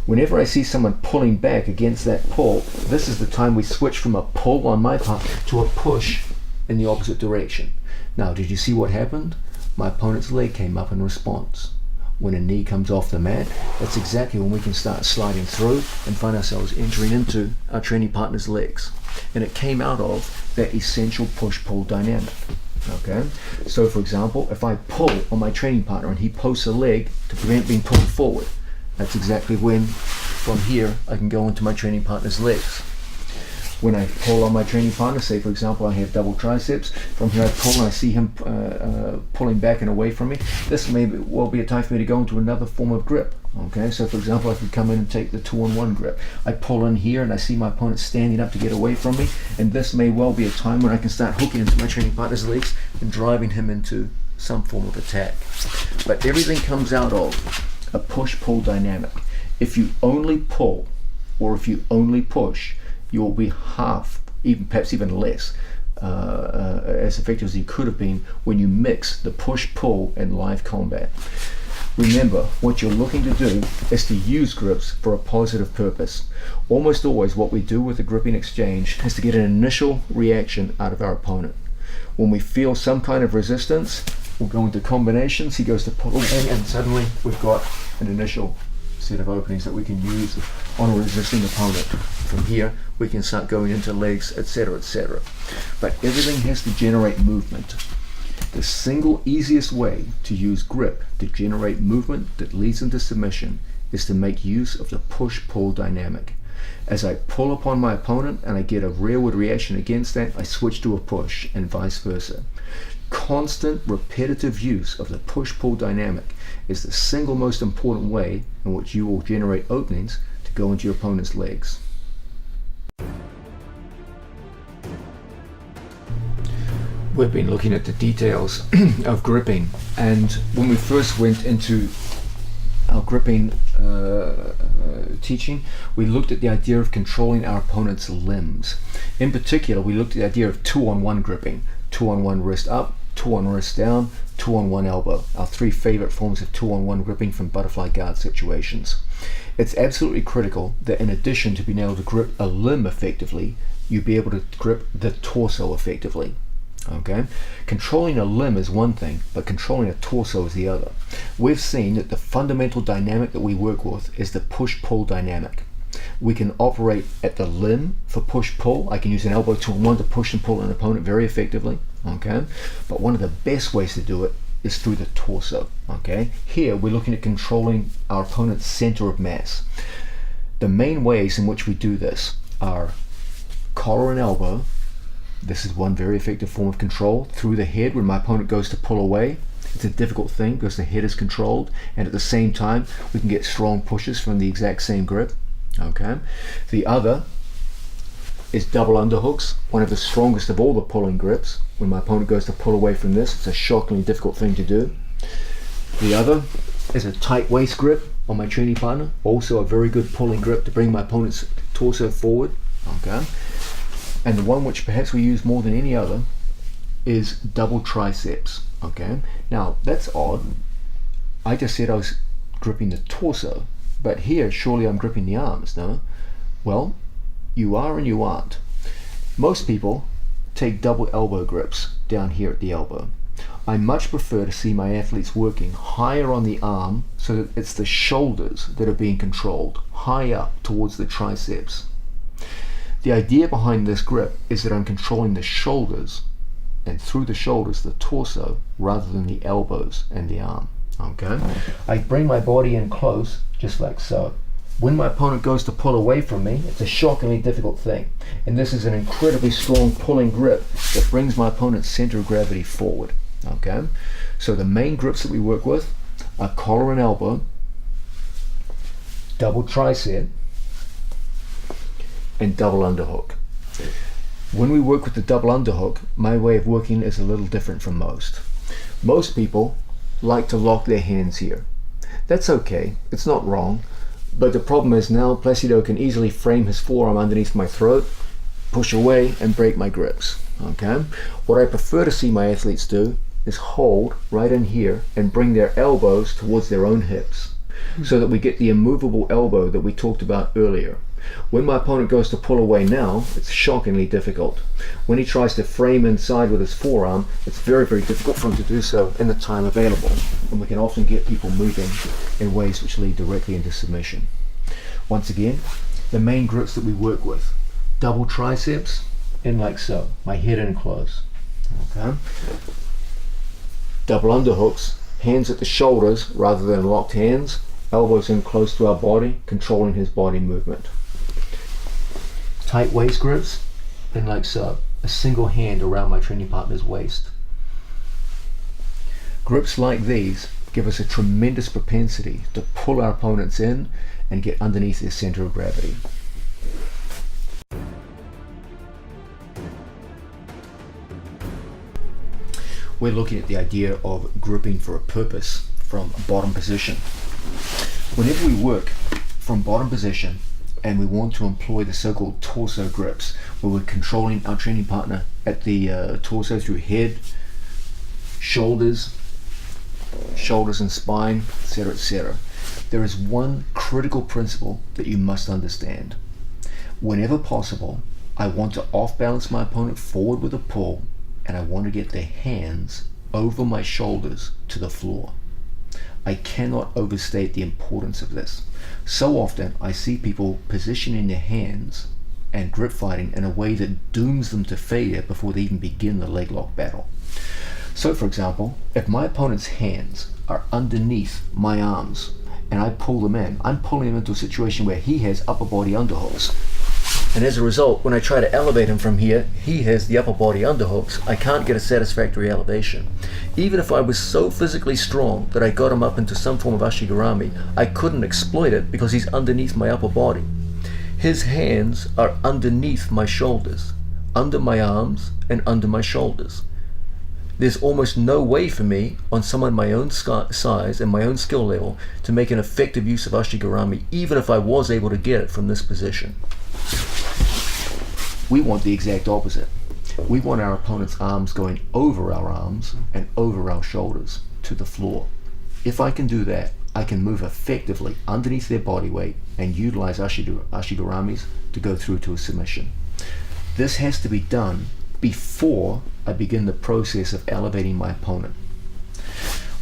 Whenever I see someone pulling back against that pull, this is the time we switch from a pull on my part to a push in the opposite direction. Now, did you see what happened? My opponent's leg came up in response. When a knee comes off the mat, that's exactly when we can start sliding through and find ourselves entering into our training partner's legs. And it came out of that essential push-pull dynamic. Okay? So for example, if I pull on my training partner and he posts a leg to prevent being pulled forward, that's exactly when from here I can go into my training partner's legs. When I pull on my training partner, say for example I have double triceps, from here I pull and I see him pulling back and away from me, this may well be a time for me to go into another form of grip. Okay, so for example I could come in and take the 2-on-1 grip. I pull in here and I see my opponent standing up to get away from me, and this may well be a time when I can start hooking into my training partner's legs and driving him into some form of attack. But everything comes out of a push-pull dynamic. If you only pull or if you only push, you will be half, even perhaps even less, as effective as you could have been when you mix the push-pull and live combat. Remember, what you're looking to do is to use grips for a positive purpose. Almost always what we do with the gripping exchange is to get an initial reaction out of our opponent. When we feel some kind of resistance, we'll go into combinations, he goes to pull away, and suddenly we've got an initial set of openings that we can use on a resisting opponent. From here we can start going into legs, etc., etc. But everything has to generate movement. The single easiest way to use grip to generate movement that leads into submission is to make use of the push-pull dynamic. As I pull upon my opponent and I get a rearward reaction against that, I switch to a push, and vice versa. Constant repetitive use of the push-pull dynamic is the single most important way in which you will generate openings to go into your opponent's legs. We've been looking at the details of gripping, and when we first went into our gripping teaching, we looked at the idea of controlling our opponent's limbs. In particular, we looked at the idea of 2-on-1 gripping. 2-on-1 wrist up, 2-on wrist down, 2-on-1 elbow. Our three favorite forms of 2-on-1 gripping from butterfly guard situations. It's absolutely critical that in addition to being able to grip a limb effectively, you be able to grip the torso effectively. Okay? Controlling a limb is one thing, but controlling a torso is the other. We've seen that the fundamental dynamic that we work with is the push-pull dynamic. We can operate at the limb for push-pull. I can use an elbow 2-on-1 to push and pull an opponent very effectively. Okay? But one of the best ways to do it is through the torso. Okay? Here we're looking at controlling our opponent's center of mass. The main ways in which we do this are collar and elbow. This is one very effective form of control. Through the head, when my opponent goes to pull away, it's a difficult thing because the head is controlled, and at the same time we can get strong pushes from the exact same grip. Okay. The other is double underhooks, one of the strongest of all the pulling grips. When my opponent goes to pull away from this, it's a shockingly difficult thing to do. The other is a tight waist grip on my training partner, also a very good pulling grip to bring my opponent's torso forward. Okay. And the one which perhaps we use more than any other is double triceps. Okay, now that's odd. I just said I was gripping the torso, but here surely I'm gripping the arms, no? Well, you are and you aren't. Most people take double elbow grips down here at the elbow. I much prefer to see my athletes working higher on the arm so that it's the shoulders that are being controlled, high up towards the triceps. The idea behind this grip is that I'm controlling the shoulders, and through the shoulders the torso, rather than the elbows and the arm. Okay? I bring my body in close, just like so. When my opponent goes to pull away from me, it's a shockingly difficult thing. And this is an incredibly strong pulling grip that brings my opponent's center of gravity forward. Okay? So the main grips that we work with are collar and elbow, double tricep, and double underhook. When we work with the double underhook, my way of working is a little different from most. Most people like to lock their hands here. That's okay, it's not wrong, but the problem is now Placido can easily frame his forearm underneath my throat, push away, and break my grips. Okay? What I prefer to see my athletes do is hold right in here and bring their elbows towards their own hips, so that we get the immovable elbow that we talked about earlier. When my opponent goes to pull away now, it's shockingly difficult. When he tries to frame inside with his forearm, it's very, very difficult for him to do so in the time available. And we can often get people moving in ways which lead directly into submission. Once again, the main grips that we work with: double triceps, in like so, my head in close. Okay? Double underhooks, hands at the shoulders rather than locked hands, elbows in close to our body, controlling his body movement. Tight waist grips, and like so, a single hand around my training partner's waist. Grips like these give us a tremendous propensity to pull our opponents in and get underneath their center of gravity. We're looking at the idea of gripping for a purpose from a bottom position. Whenever we work from bottom position and we want to employ the so-called torso grips, where we're controlling our training partner at the torso through head, shoulders and spine, etc., etc., there is one critical principle that you must understand. Whenever possible, I want to off-balance my opponent forward with a pull, and I want to get their hands over my shoulders to the floor. I cannot overstate the importance of this. So often I see people positioning their hands and grip fighting in a way that dooms them to failure before they even begin the leg lock battle. So for example, if my opponent's hands are underneath my arms and I pull them in, I'm pulling him into a situation where he has upper body underhooks. And as a result, when I try to elevate him from here, he has the upper body underhooks. I can't get a satisfactory elevation. Even if I was so physically strong that I got him up into some form of ashigarami, I couldn't exploit it because he's underneath my upper body. His hands are underneath my shoulders, under my arms and under my shoulders. There's almost no way for me, on someone my own size and my own skill level, to make an effective use of ashigarami, even if I was able to get it from this position. We want the exact opposite. We want our opponent's arms going over our arms and over our shoulders to the floor. If I can do that, I can move effectively underneath their body weight and utilize ashigaramis to go through to a submission. This has to be done before I begin the process of elevating my opponent.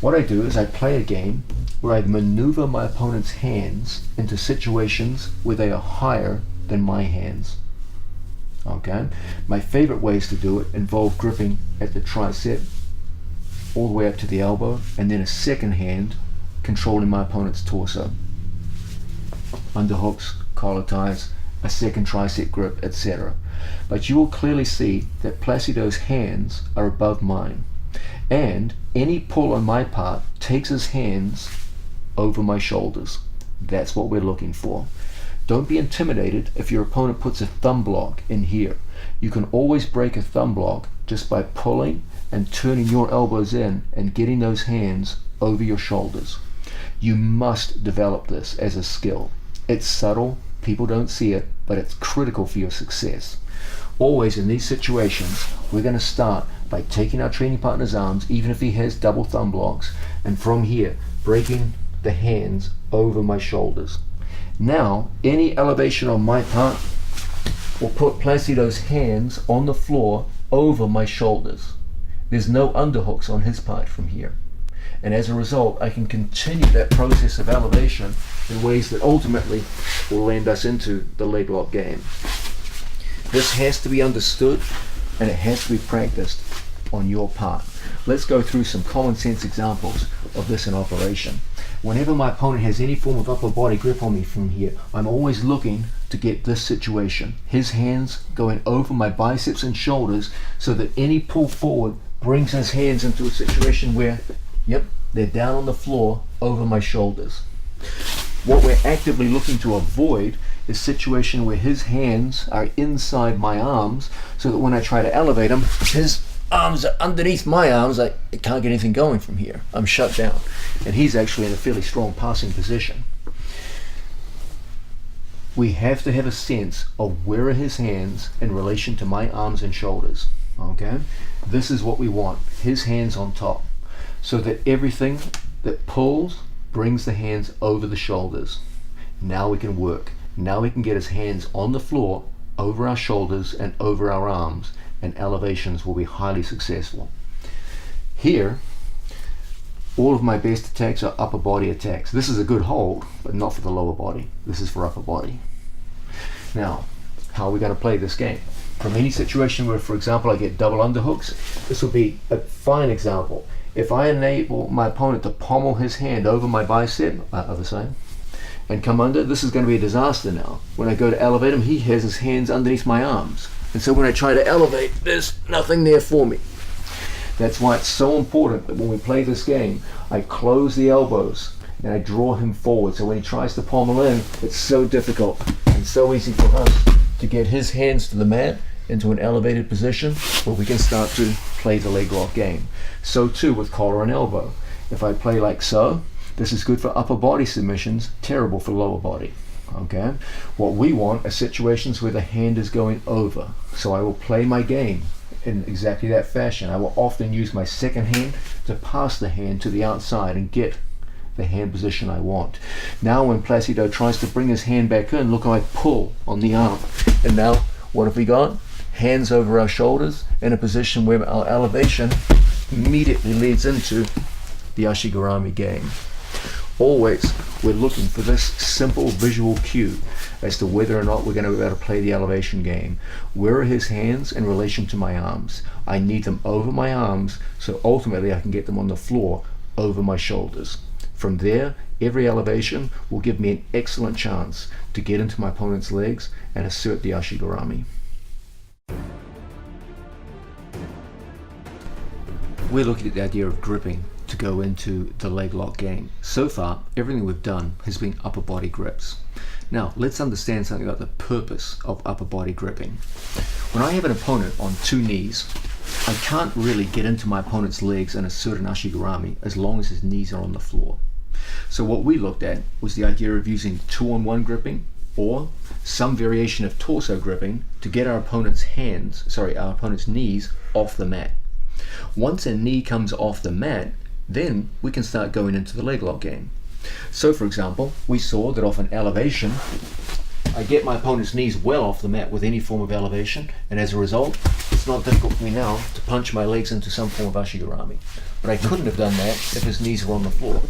What I do is I play a game where I maneuver my opponent's hands into situations where they are higher than my hands. Okay? My favorite ways to do it involve gripping at the tricep all the way up to the elbow, and then a second hand controlling my opponent's torso. Underhooks, collar ties, a second tricep grip, etc. But you will clearly see that Placido's hands are above mine, and any pull on my part takes his hands over my shoulders. That's what we're looking for. Don't be intimidated if your opponent puts a thumb block in here. You can always break a thumb block just by pulling and turning your elbows in and getting those hands over your shoulders. You must develop this as a skill. It's subtle, people don't see it, but it's critical for your success. Always in these situations, we're going to start by taking our training partner's arms, even if he has double thumb blocks, and from here, breaking the hands over my shoulders. Now, any elevation on my part will put Placido's hands on the floor over my shoulders. There's no underhooks on his part from here. And as a result, I can continue that process of elevation in ways that ultimately will land us into the leg lock game. This has to be understood and it has to be practiced on your part. Let's go through some common sense examples of this in operation. Whenever my opponent has any form of upper body grip on me from here, I'm always looking to get this situation. His hands going over my biceps and shoulders so that any pull forward brings his hands into a situation where, yep, they're down on the floor over my shoulders. What we're actively looking to avoid is a situation where his hands are inside my arms so that when I try to elevate him, his arms are underneath my arms. I can't get anything going from here. I'm shut down. And he's actually in a fairly strong passing position. We have to have a sense of where are his hands in relation to my arms and shoulders. Okay? This is what we want. His hands on top. So that everything that pulls brings the hands over the shoulders. Now we can work. Now we can get his hands on the floor, over our shoulders and over our arms, and elevations will be highly successful. Here, all of my best attacks are upper body attacks. This is a good hold, but not for the lower body. This is for upper body. Now, how are we going to play this game? From any situation where, for example, I get double underhooks, this will be a fine example. If I enable my opponent to pommel his hand over my bicep, other side, and come under, this is going to be a disaster now. When I go to elevate him, he has his hands underneath my arms. And so when I try to elevate, there's nothing there for me. That's why it's so important that when we play this game, I close the elbows and I draw him forward. So when he tries to pommel in, it's so difficult and so easy for us to get his hands to the mat into an elevated position where we can start to play the leg lock game. So too with collar and elbow. If I play like so, this is good for upper body submissions, terrible for lower body. Okay? What we want are situations where the hand is going over. So I will play my game in exactly that fashion. I will often use my second hand to pass the hand to the outside and get the hand position I want. Now when Placido tries to bring his hand back in, look how I pull on the arm. And now, what have we got? Hands over our shoulders in a position where our elevation immediately leads into the Ashigarami game. Always, we're looking for this simple visual cue as to whether or not we're going to be able to play the elevation game. Where are his hands in relation to my arms? I need them over my arms, so ultimately I can get them on the floor over my shoulders. From there, every elevation will give me an excellent chance to get into my opponent's legs and assert the Ashigarami. We're looking at the idea of gripping to go into the leg lock game. So far, everything we've done has been upper body grips. Now, let's understand something about the purpose of upper body gripping. When I have an opponent on two knees, I can't really get into my opponent's legs and assert an Ashigarami as long as his knees are on the floor. So what we looked at was the idea of using 2-on-1 gripping or some variation of torso gripping to get our opponent's knees off the mat. Once a knee comes off the mat, then we can start going into the leg lock game. So for example, we saw that off an elevation, I get my opponent's knees well off the mat with any form of elevation, and as a result, it's not difficult for me now to punch my legs into some form of Ashigarami. But I couldn't have done that if his knees were on the floor.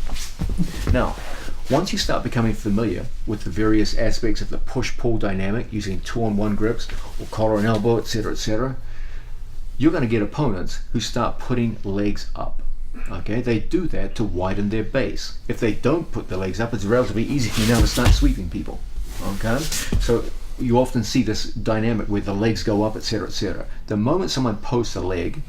Now, once you start becoming familiar with the various aspects of the push-pull dynamic using 2-on-1 grips or collar and elbow, etc., you're going to get opponents who start putting legs up. Okay, they do that to widen their base. If they don't put the legs up, it's relatively easy for you now to start sweeping people. Okay, so you often see this dynamic where the legs go up, etc., etc. The moment someone posts a leg,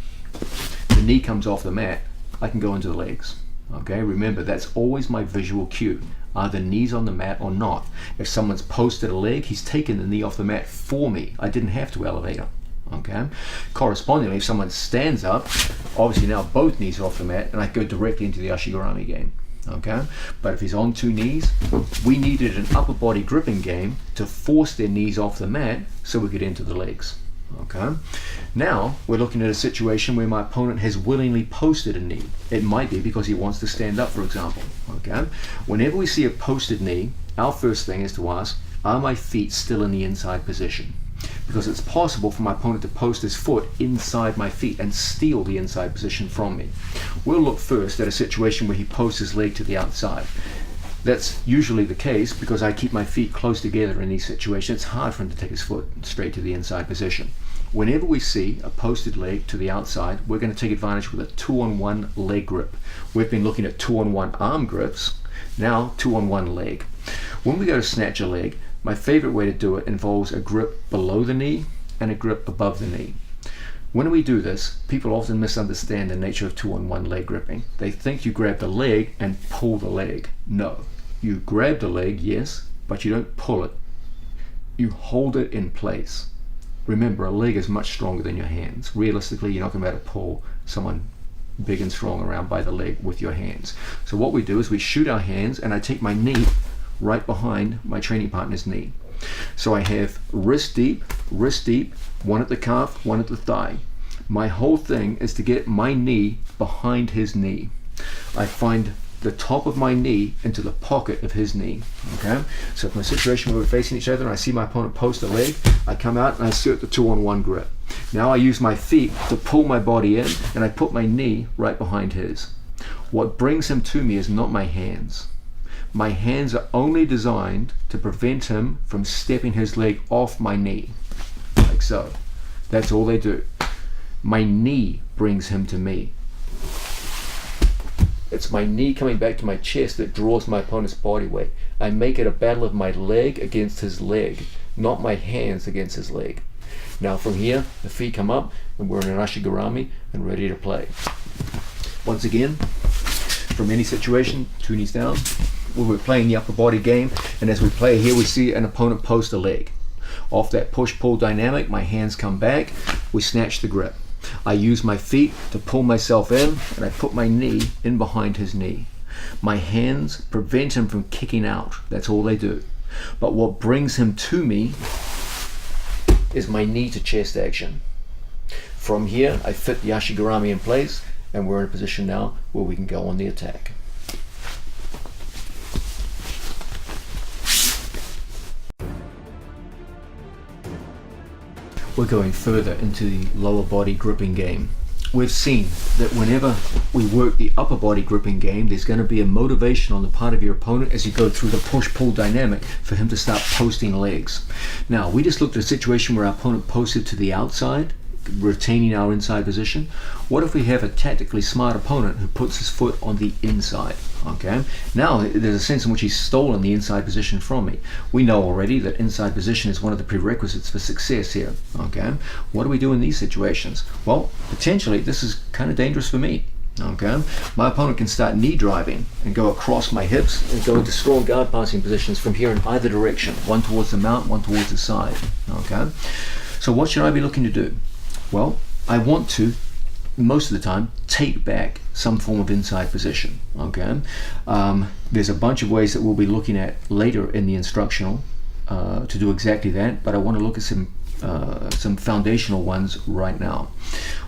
the knee comes off the mat, I can go into the legs. Okay, remember that's always my visual cue. Are the knees on the mat or not? If someone's posted a leg, he's taken the knee off the mat for me. I didn't have to elevate him. Okay. Correspondingly, if someone stands up, obviously now both knees are off the mat, and I go directly into the Ashigarami game. Okay. But if he's on two knees, we needed an upper body gripping game to force their knees off the mat so we could enter the legs. Okay. Now we're looking at a situation where my opponent has willingly posted a knee. It might be because he wants to stand up, for example. Okay. Whenever we see a posted knee, our first thing is to ask, are my feet still in the inside position? because it's possible for my opponent to post his foot inside my feet and steal the inside position from me. We'll look first at a situation where he posts his leg to the outside. That's usually the case because I keep my feet close together in these situations. It's hard for him to take his foot straight to the inside position. Whenever we see a posted leg to the outside, we're going to take advantage with a 2-on-1 leg grip. We've been looking at 2-on-1 arm grips, now 2-on-1 leg. When we go to snatch a leg, my favorite way to do it involves a grip below the knee and a grip above the knee. When we do this, people often misunderstand the nature of 2-on-1 leg gripping. They think you grab the leg and pull the leg. No, you grab the leg, yes, but you don't pull it. You hold it in place. Remember, a leg is much stronger than your hands. Realistically, you're not going to be able to pull someone big and strong around by the leg with your hands. So what we do is we shoot our hands, and I take my knee right behind my training partner's knee. So I have wrist deep, one at the calf, one at the thigh. My whole thing is to get my knee behind his knee. I find the top of my knee into the pocket of his knee. Okay, so from a situation where we're facing each other and I see my opponent post a leg, I come out and I insert the 2-on-1 grip. Now I use my feet to pull my body in, and I put my knee right behind his. What brings him to me is not my hands. My hands are only designed to prevent him from stepping his leg off my knee, like so. That's all they do. My knee brings him to me. It's my knee coming back to my chest that draws my opponent's body weight. I make it a battle of my leg against his leg, not my hands against his leg. Now from here, the feet come up, and we're in an ashigarami and ready to play. Once again, from any situation, 2 knees down, where we're playing the upper body game, and as we play here, we see an opponent post a leg. Off that push-pull dynamic, my hands come back, we snatch the grip. I use my feet to pull myself in, and I put my knee in behind his knee. My hands prevent him from kicking out. That's all they do. But what brings him to me is my knee to chest action. From here, I fit the ashigarami in place, and we're in a position now where we can go on the attack. We're going further into the lower body gripping game. We've seen that whenever we work the upper body gripping game, there's going to be a motivation on the part of your opponent as you go through the push-pull dynamic for him to start posting legs. Now, we just looked at a situation where our opponent posted to the outside, retaining our inside position. What if we have a tactically smart opponent who puts his foot on the inside? Okay, now there's a sense in which he's stolen the inside position from me. We know already that inside position is one of the prerequisites for success here. Okay, what do we do in these situations? Well, potentially this is kind of dangerous for me. Okay, my opponent can start knee driving and go across my hips and go into strong guard passing positions from here in either direction, one towards the mount, one towards the side. Okay, so what should I be looking to do? Well, I want to, most of the time, take back some form of inside position. Okay, there's a bunch of ways that we'll be looking at later in the instructional to do exactly that, but I want to look at some foundational ones right now.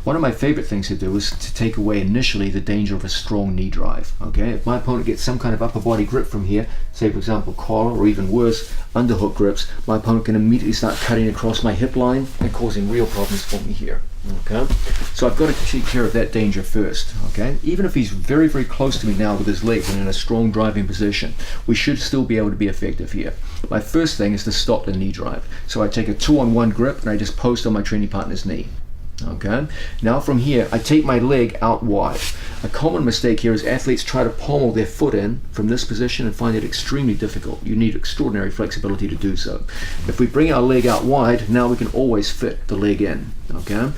One of my favorite things to do is to take away initially the danger of a strong knee drive. Okay, if my opponent gets some kind of upper body grip from here, say for example collar or even worse underhook grips, my opponent can immediately start cutting across my hip line and causing real problems for me here. Okay, so I've got to take care of that danger first. Okay, even if he's very, very close to me now with his legs and in a strong driving position, we should still be able to be effective here. My first thing is to stop the knee drive. So I take a 2-on-1 grip and I just post on my training partner's knee. Okay, now from here I take my leg out wide. A common mistake here is athletes try to pommel their foot in from this position and find it extremely difficult. You need extraordinary flexibility to do so. If we bring our leg out wide, now we can always fit the leg in. Okay,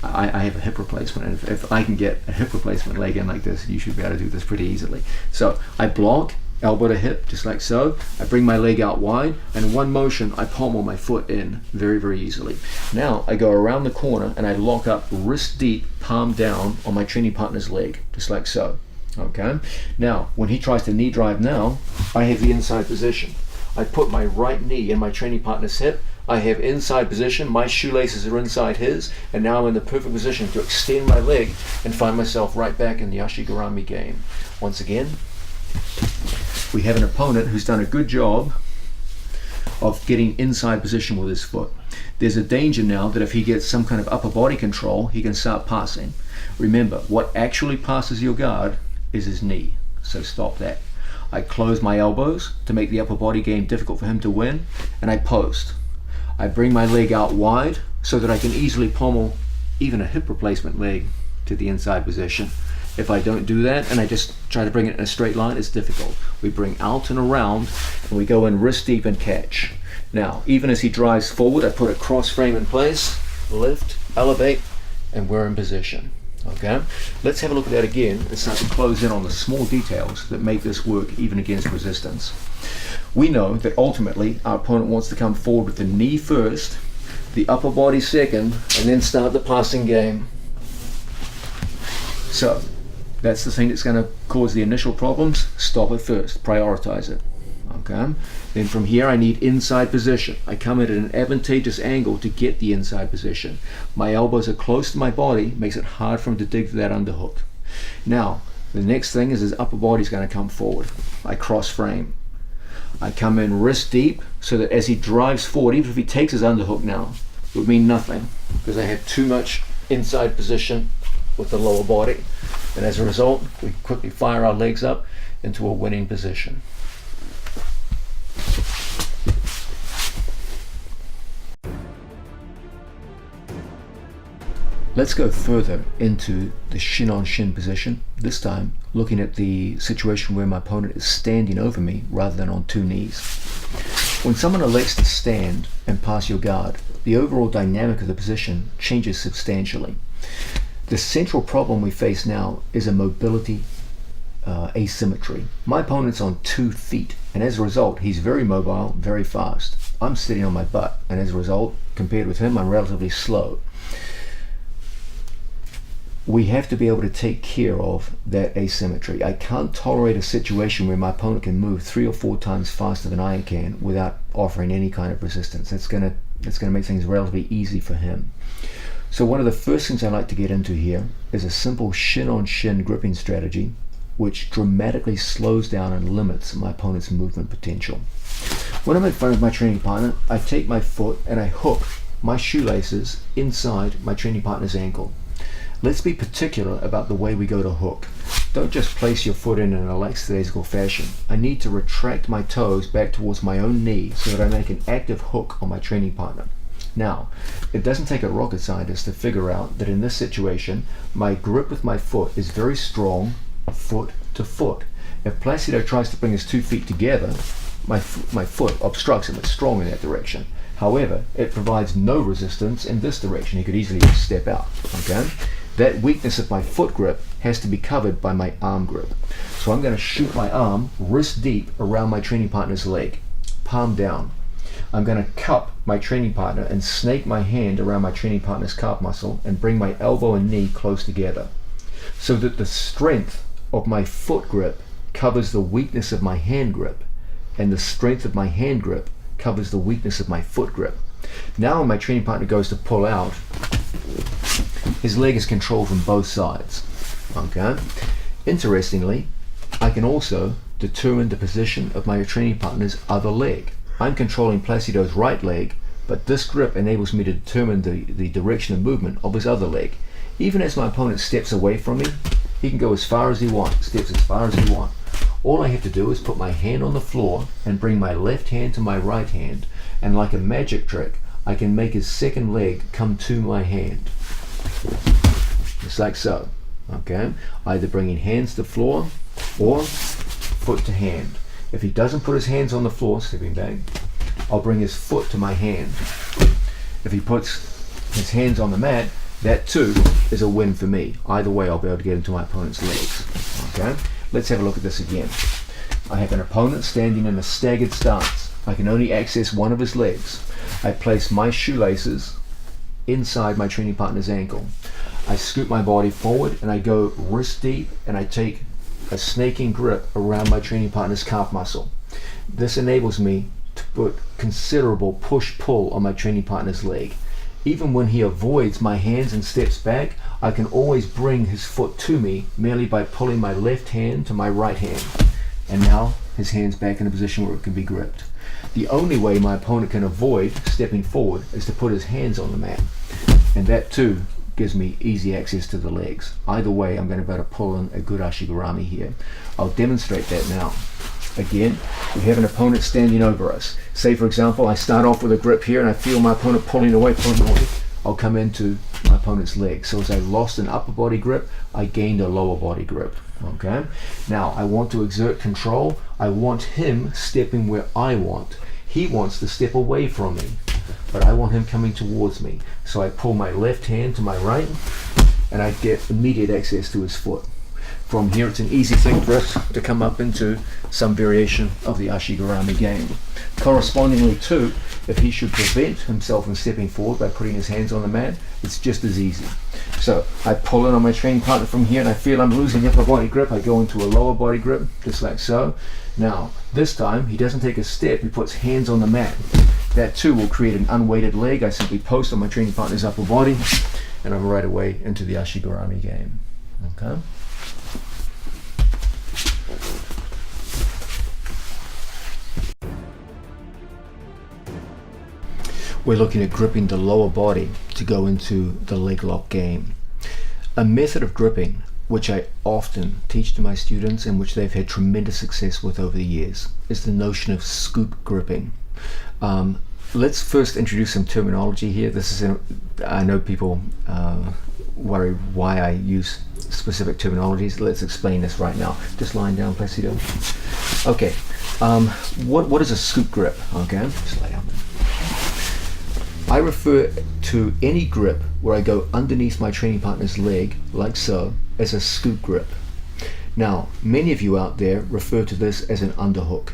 I have a hip replacement, and if I can get a hip replacement leg in like this, you should be able to do this pretty easily. So I block, elbow to hip, just like so. I bring my leg out wide, and in one motion I pommel my foot in very, very easily. Now I go around the corner and I lock up wrist deep, palm down on my training partner's leg, just like so. Okay, now when he tries to knee drive now, I have the inside position. I put my right knee in my training partner's hip. I have inside position, my shoelaces are inside his, and now I'm in the perfect position to extend my leg and find myself right back in the ashigarami game. Once again, we have an opponent who's done a good job of getting inside position with his foot. There's a danger now that if he gets some kind of upper body control, he can start passing. Remember, what actually passes your guard is his knee, so stop that. I close my elbows to make the upper body game difficult for him to win, and I post. I bring my leg out wide so that I can easily pommel even a hip replacement leg to the inside position. If I don't do that and I just try to bring it in a straight line, it's difficult. We bring out and around, and we go in wrist deep and catch. Now, even as he drives forward, I put a cross frame in place, lift, elevate, and we're in position. Okay, let's have a look at that again and start to close in on the small details that make this work even against resistance. We know that ultimately our opponent wants to come forward with the knee first, the upper body second, and then start the passing game. So that's the thing that's going to cause the initial problems. Stop it first, prioritize it. Okay, then from here I need inside position. I come in at an advantageous angle to get the inside position. My elbows are close to my body, makes it hard for him to dig for that underhook. Now the next thing is his upper body's going to come forward. I cross frame. I come in wrist deep so that as he drives forward, even if he takes his underhook now, it would mean nothing because I have too much inside position with the lower body, and as a result we quickly fire our legs up into a winning position. Let's go further into the shin on shin position, this time looking at the situation where my opponent is standing over me rather than on two knees. When someone elects to stand and pass your guard, the overall dynamic of the position changes substantially. The central problem we face now is a mobility asymmetry. My opponent's on 2 feet, and as a result he's very mobile, very fast. I'm sitting on my butt, and as a result, compared with him, I'm relatively slow. We have to be able to take care of that asymmetry. I can't tolerate a situation where my opponent can move 3 or 4 times faster than I can without offering any kind of resistance. It's going to make things relatively easy for him. So one of the first things I like to get into here is a simple shin on shin gripping strategy which dramatically slows down and limits my opponent's movement potential. When I'm in front of my training partner, I take my foot and I hook my shoelaces inside my training partner's ankle. Let's be particular about the way we go to hook. Don't just place your foot in an lackadaisical fashion. I need to retract my toes back towards my own knee so that I make an active hook on my training partner. Now, it doesn't take a rocket scientist to figure out that in this situation, my grip with my foot is very strong, foot to foot. If Placido tries to bring his 2 feet together, my foot obstructs him. It's strong in that direction. However, it provides no resistance in this direction. He could easily just step out. Okay? That weakness of my foot grip has to be covered by my arm grip. So I'm going to shoot my arm wrist deep around my training partner's leg, palm down. I'm going to cup my training partner and snake my hand around my training partner's calf muscle and bring my elbow and knee close together so that the strength of my foot grip covers the weakness of my hand grip, and the strength of my hand grip covers the weakness of my foot grip. Now when my training partner goes to pull out, his leg is controlled from both sides. Okay? Interestingly, I can also determine the position of my training partner's other leg. I'm controlling Placido's right leg, but this grip enables me to determine the direction of movement of his other leg. Even as my opponent steps away from me, he can go as far as he wants, steps as far as he wants. All I have to do is put my hand on the floor and bring my left hand to my right hand, and like a magic trick, I can make his second leg come to my hand. Just like so. Okay? Either bringing hands to floor or foot to hand. If he doesn't put his hands on the floor, stepping back, I'll bring his foot to my hand. If he puts his hands on the mat, that too is a win for me. Either way, I'll be able to get into my opponent's legs. Okay? Let's have a look at this again. I have an opponent standing in a staggered stance. I can only access one of his legs. I place my shoelaces inside my training partner's ankle. I scoop my body forward and I go wrist deep and I take a snaking grip around my training partner's calf muscle. This enables me to put considerable push-pull on my training partner's leg. Even when he avoids my hands and steps back, I can always bring his foot to me merely by pulling my left hand to my right hand. And now his hands back in a position where it can be gripped. The only way my opponent can avoid stepping forward is to put his hands on the mat, and that too gives me easy access to the legs. Either way, I'm going to be able to pull in a good Ashigarami here. I'll demonstrate that now. Again, we have an opponent standing over us. Say for example, I start off with a grip here and I feel my opponent pulling away. I'll come into my opponent's leg. So as I lost an upper body grip, I gained a lower body grip. Okay. Now I want to exert control. I want him stepping where I want. He wants to step away from me, but I want him coming towards me. So I pull my left hand to my right and I get immediate access to his foot. From here, it's an easy thing for us to come up into some variation of the Ashigarami game. Correspondingly too, if he should prevent himself from stepping forward by putting his hands on the mat, it's just as easy. So I pull in on my training partner from here and I feel I'm losing the upper body grip. I go into a lower body grip, just like so. Now, this time, he doesn't take a step, he puts hands on the mat. That too will create an unweighted leg. I simply post on my training partner's upper body and I'm right away into the Ashigarami game. Okay? We're looking at gripping the lower body to go into the leg lock game. A method of gripping which I often teach to my students and which they've had tremendous success with over the years is the notion of scoop gripping. Let's first introduce some terminology here. I know people worry why I use specific terminologies. Let's explain this right now. Just lying down, Placido. Okay, what is a scoop grip? Okay, just lay down. I refer to any grip where I go underneath my training partner's leg, like so, as a scoop grip. Now, many of you out there refer to this as an underhook.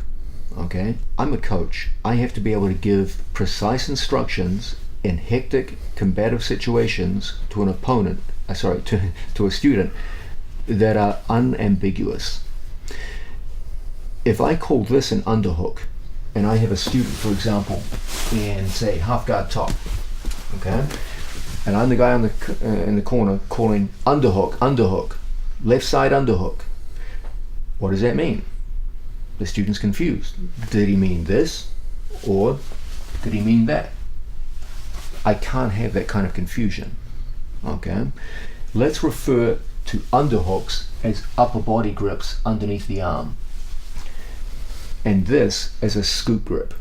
Okay, I'm a coach. I have to be able to give precise instructions in hectic, combative situations to an opponent, to a student that are unambiguous. If I call this an underhook, and I have a student, for example, in say half guard top, okay, and I'm the guy in the corner calling underhook, left side underhook. What does that mean? The student's confused. Did he mean this, or did he mean that? I can't have that kind of confusion. Okay, let's refer to underhooks as upper body grips underneath the arm, and this as a scoop grip,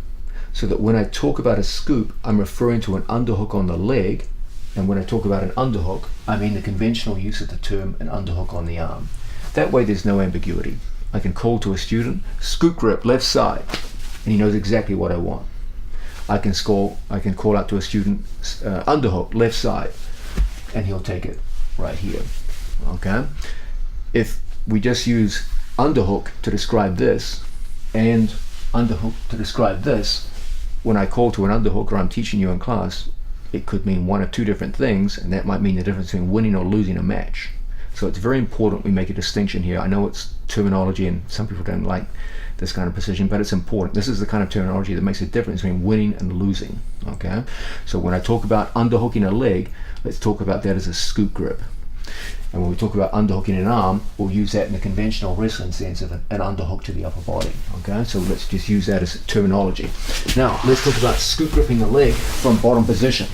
so that when I talk about a scoop, I'm referring to an underhook on the leg, and when I talk about an underhook, I mean the conventional use of the term an underhook on the arm. That way there's no ambiguity. I can call to a student, scoop grip left side, and he knows exactly what I want. I can call out to a student, underhook left side, and he'll take it right here. Okay? If we just use underhook to describe this, and underhook to describe this, when I call to an underhook or I'm teaching you in class, it could mean one or two different things, and that might mean the difference between winning or losing a match. So it's very important we make a distinction here. I know it's terminology and some people don't like this kind of precision, but it's important. This is the kind of terminology that makes a difference between winning and losing. Okay, so when I talk about underhooking a leg, let's talk about that as a scoop grip. And when we talk about underhooking an arm, we'll use that in the conventional wrestling sense of an underhook to the upper body. Okay, so let's just use that as terminology. Now, let's talk about scoop gripping the leg from bottom position.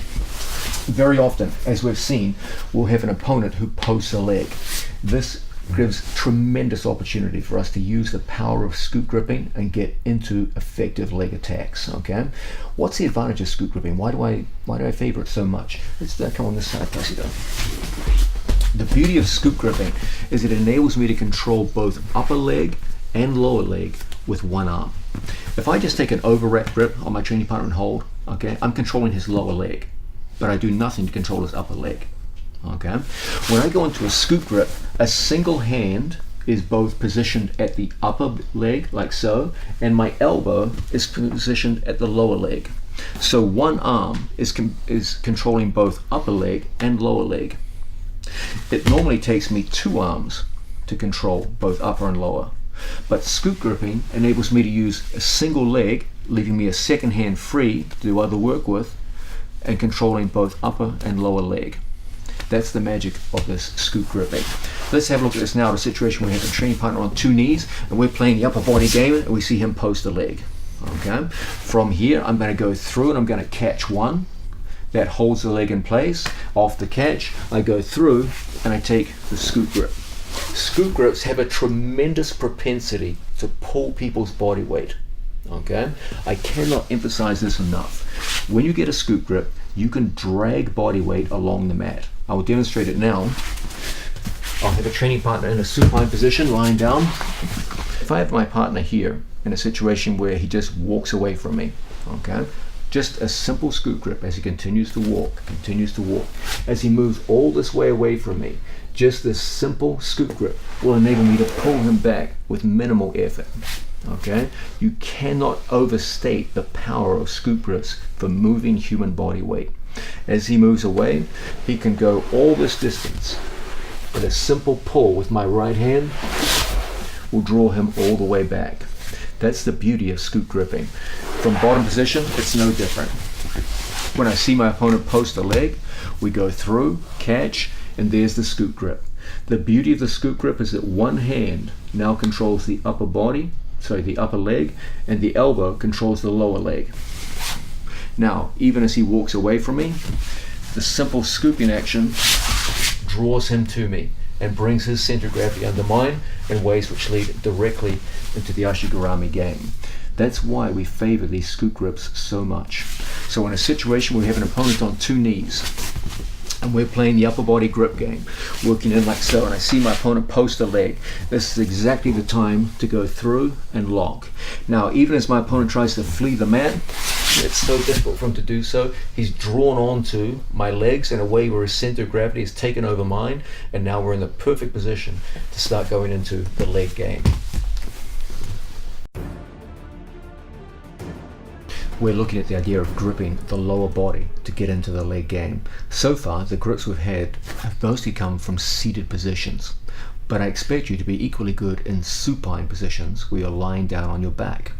Very often, as we've seen, we'll have an opponent who posts a leg. This gives tremendous opportunity for us to use the power of scoop gripping and get into effective leg attacks. Okay, what's the advantage of scoop gripping? Why do I favor it so much? Let's come on this side, Placido. The beauty of scoop gripping is it enables me to control both upper leg and lower leg with one arm. If I just take an overwrap grip on my training partner and hold, okay, I'm controlling his lower leg, but I do nothing to control his upper leg. Okay, when I go into a scoop grip, a single hand is both positioned at the upper leg, like so, and my elbow is positioned at the lower leg. So one arm is controlling both upper leg and lower leg. It normally takes me two arms to control both upper and lower, but scoop gripping enables me to use a single leg, leaving me a second hand free to do other work with, and controlling both upper and lower leg. That's the magic of this scoop gripping. Let's have a look at this now, the situation where we have a training partner on 2 knees and we're playing the upper body game and we see him post a leg. Okay. From here, I'm going to go through and I'm going to catch one. That holds the leg in place. Off the catch, I go through and I take the scoop grip. Scoop grips have a tremendous propensity to pull people's body weight. Okay, I cannot emphasize this enough. When you get a scoop grip, you can drag body weight along the mat. I will demonstrate it now. I'll have a training partner in a supine position, lying down. If I have my partner here in a situation where he just walks away from me, okay, just a simple scoop grip as he continues to walk. As he moves all this way away from me, just this simple scoop grip will enable me to pull him back with minimal effort. Okay, you cannot overstate the power of scoop grips for moving human body weight. As he moves away, he can go all this distance, and a simple pull with my right hand will draw him all the way back. That's the beauty of scoop gripping. From bottom position, it's no different. When I see my opponent post a leg, we go through, catch, and there's the scoop grip. The beauty of the scoop grip is that one hand now controls the upper body, the upper leg, and the elbow controls the lower leg. Now, even as he walks away from me, the simple scooping action draws him to me and brings his center of gravity under mine in ways which lead directly into the Ashigarami game. That's why we favor these scoop grips so much. So in a situation where we have an opponent on 2 knees, and we're playing the upper body grip game, working in like so, and I see my opponent post a leg, this is exactly the time to go through and lock. Now, even as my opponent tries to flee the mat, it's so difficult for him to do so, he's drawn onto my legs in a way where his center of gravity is taken over mine, and now we're in the perfect position to start going into the leg game. We're looking at the idea of gripping the lower body to get into the leg game. So far, the grips we've had have mostly come from seated positions, but I expect you to be equally good in supine positions where you're lying down on your back.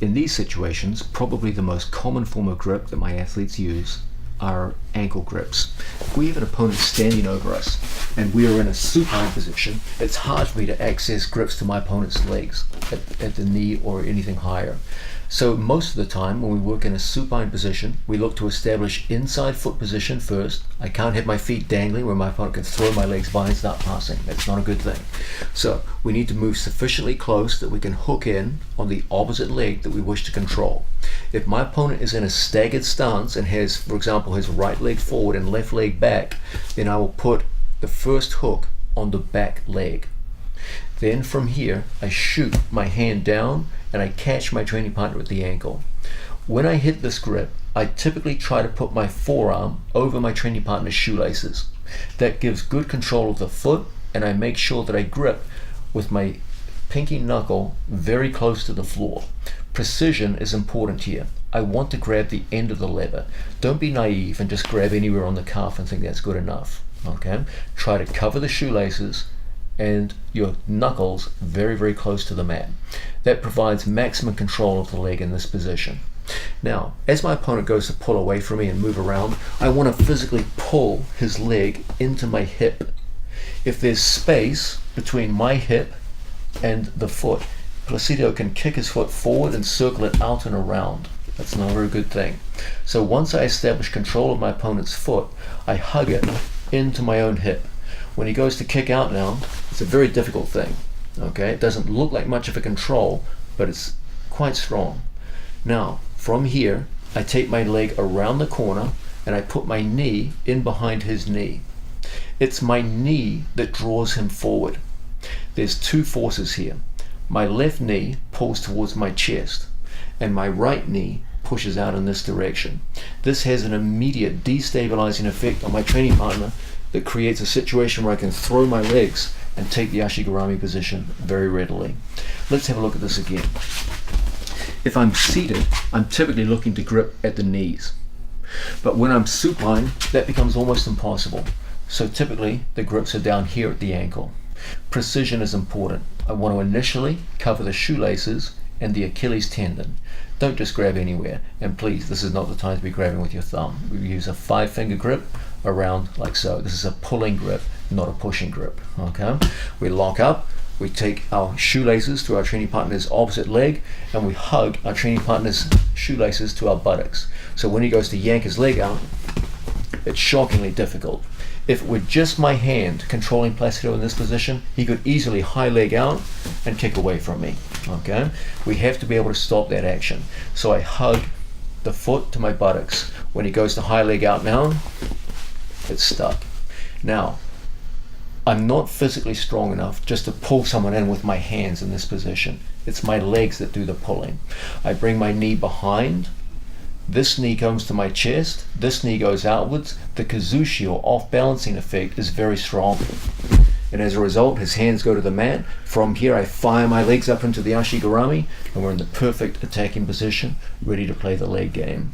In these situations, probably the most common form of grip that my athletes use are ankle grips. If we have an opponent standing over us and we are in a supine position, it's hard for me to access grips to my opponent's legs at the knee or anything higher. So most of the time when we work in a supine position, we look to establish inside foot position first. I can't have my feet dangling where my opponent can throw my legs by and start passing. That's not a good thing. So we need to move sufficiently close that we can hook in on the opposite leg that we wish to control. If my opponent is in a staggered stance and has, for example, his right leg forward and left leg back, then I will put the first hook on the back leg. Then from here, I shoot my hand down and I catch my training partner at the ankle. When I hit this grip, I typically try to put my forearm over my training partner's shoelaces. That gives good control of the foot, and I make sure that I grip with my pinky knuckle very close to the floor. Precision is important here. I want to grab the end of the lever. Don't be naive and just grab anywhere on the calf and think that's good enough. Okay? Try to cover the shoelaces and your knuckles very, very close to the mat. That provides maximum control of the leg in this position. Now, as my opponent goes to pull away from me and move around, I want to physically pull his leg into my hip. If there's space between my hip and the foot, Placido can kick his foot forward and circle it out and around. That's not a very good thing. So once I establish control of my opponent's foot, I hug it into my own hip. When he goes to kick out now, it's a very difficult thing. Okay, it doesn't look like much of a control, but it's quite strong. Now, from here, I take my leg around the corner and I put my knee in behind his knee. It's my knee that draws him forward. There's 2 forces here. My left knee pulls towards my chest, and my right knee pushes out in this direction. This has an immediate destabilizing effect on my training partner that creates a situation where I can throw my legs and take the Ashigarami position very readily. Let's have a look at this again. If I'm seated, I'm typically looking to grip at the knees. But when I'm supine, that becomes almost impossible. So typically, the grips are down here at the ankle. Precision is important. I want to initially cover the shoelaces and the Achilles tendon. Don't just grab anywhere. And please, this is not the time to be grabbing with your thumb. We use a 5-finger grip around like so. This is a pulling grip, not a pushing grip. Okay, we lock up, we take our shoelaces to our training partner's opposite leg, and we hug our training partner's shoelaces to our buttocks. So when he goes to yank his leg out, it's shockingly difficult. If it were just my hand controlling Placido in this position, he could easily high leg out and kick away from me. Okay, we have to be able to stop that action. So I hug the foot to my buttocks. When he goes to high leg out now, it's stuck. Now, I'm not physically strong enough just to pull someone in with my hands in this position. It's my legs that do the pulling. I bring my knee behind. This knee comes to my chest. This knee goes outwards. The kazushi, or off-balancing effect, is very strong. And as a result, his hands go to the mat. From here, I fire my legs up into the ashigarami, and we're in the perfect attacking position, ready to play the leg game.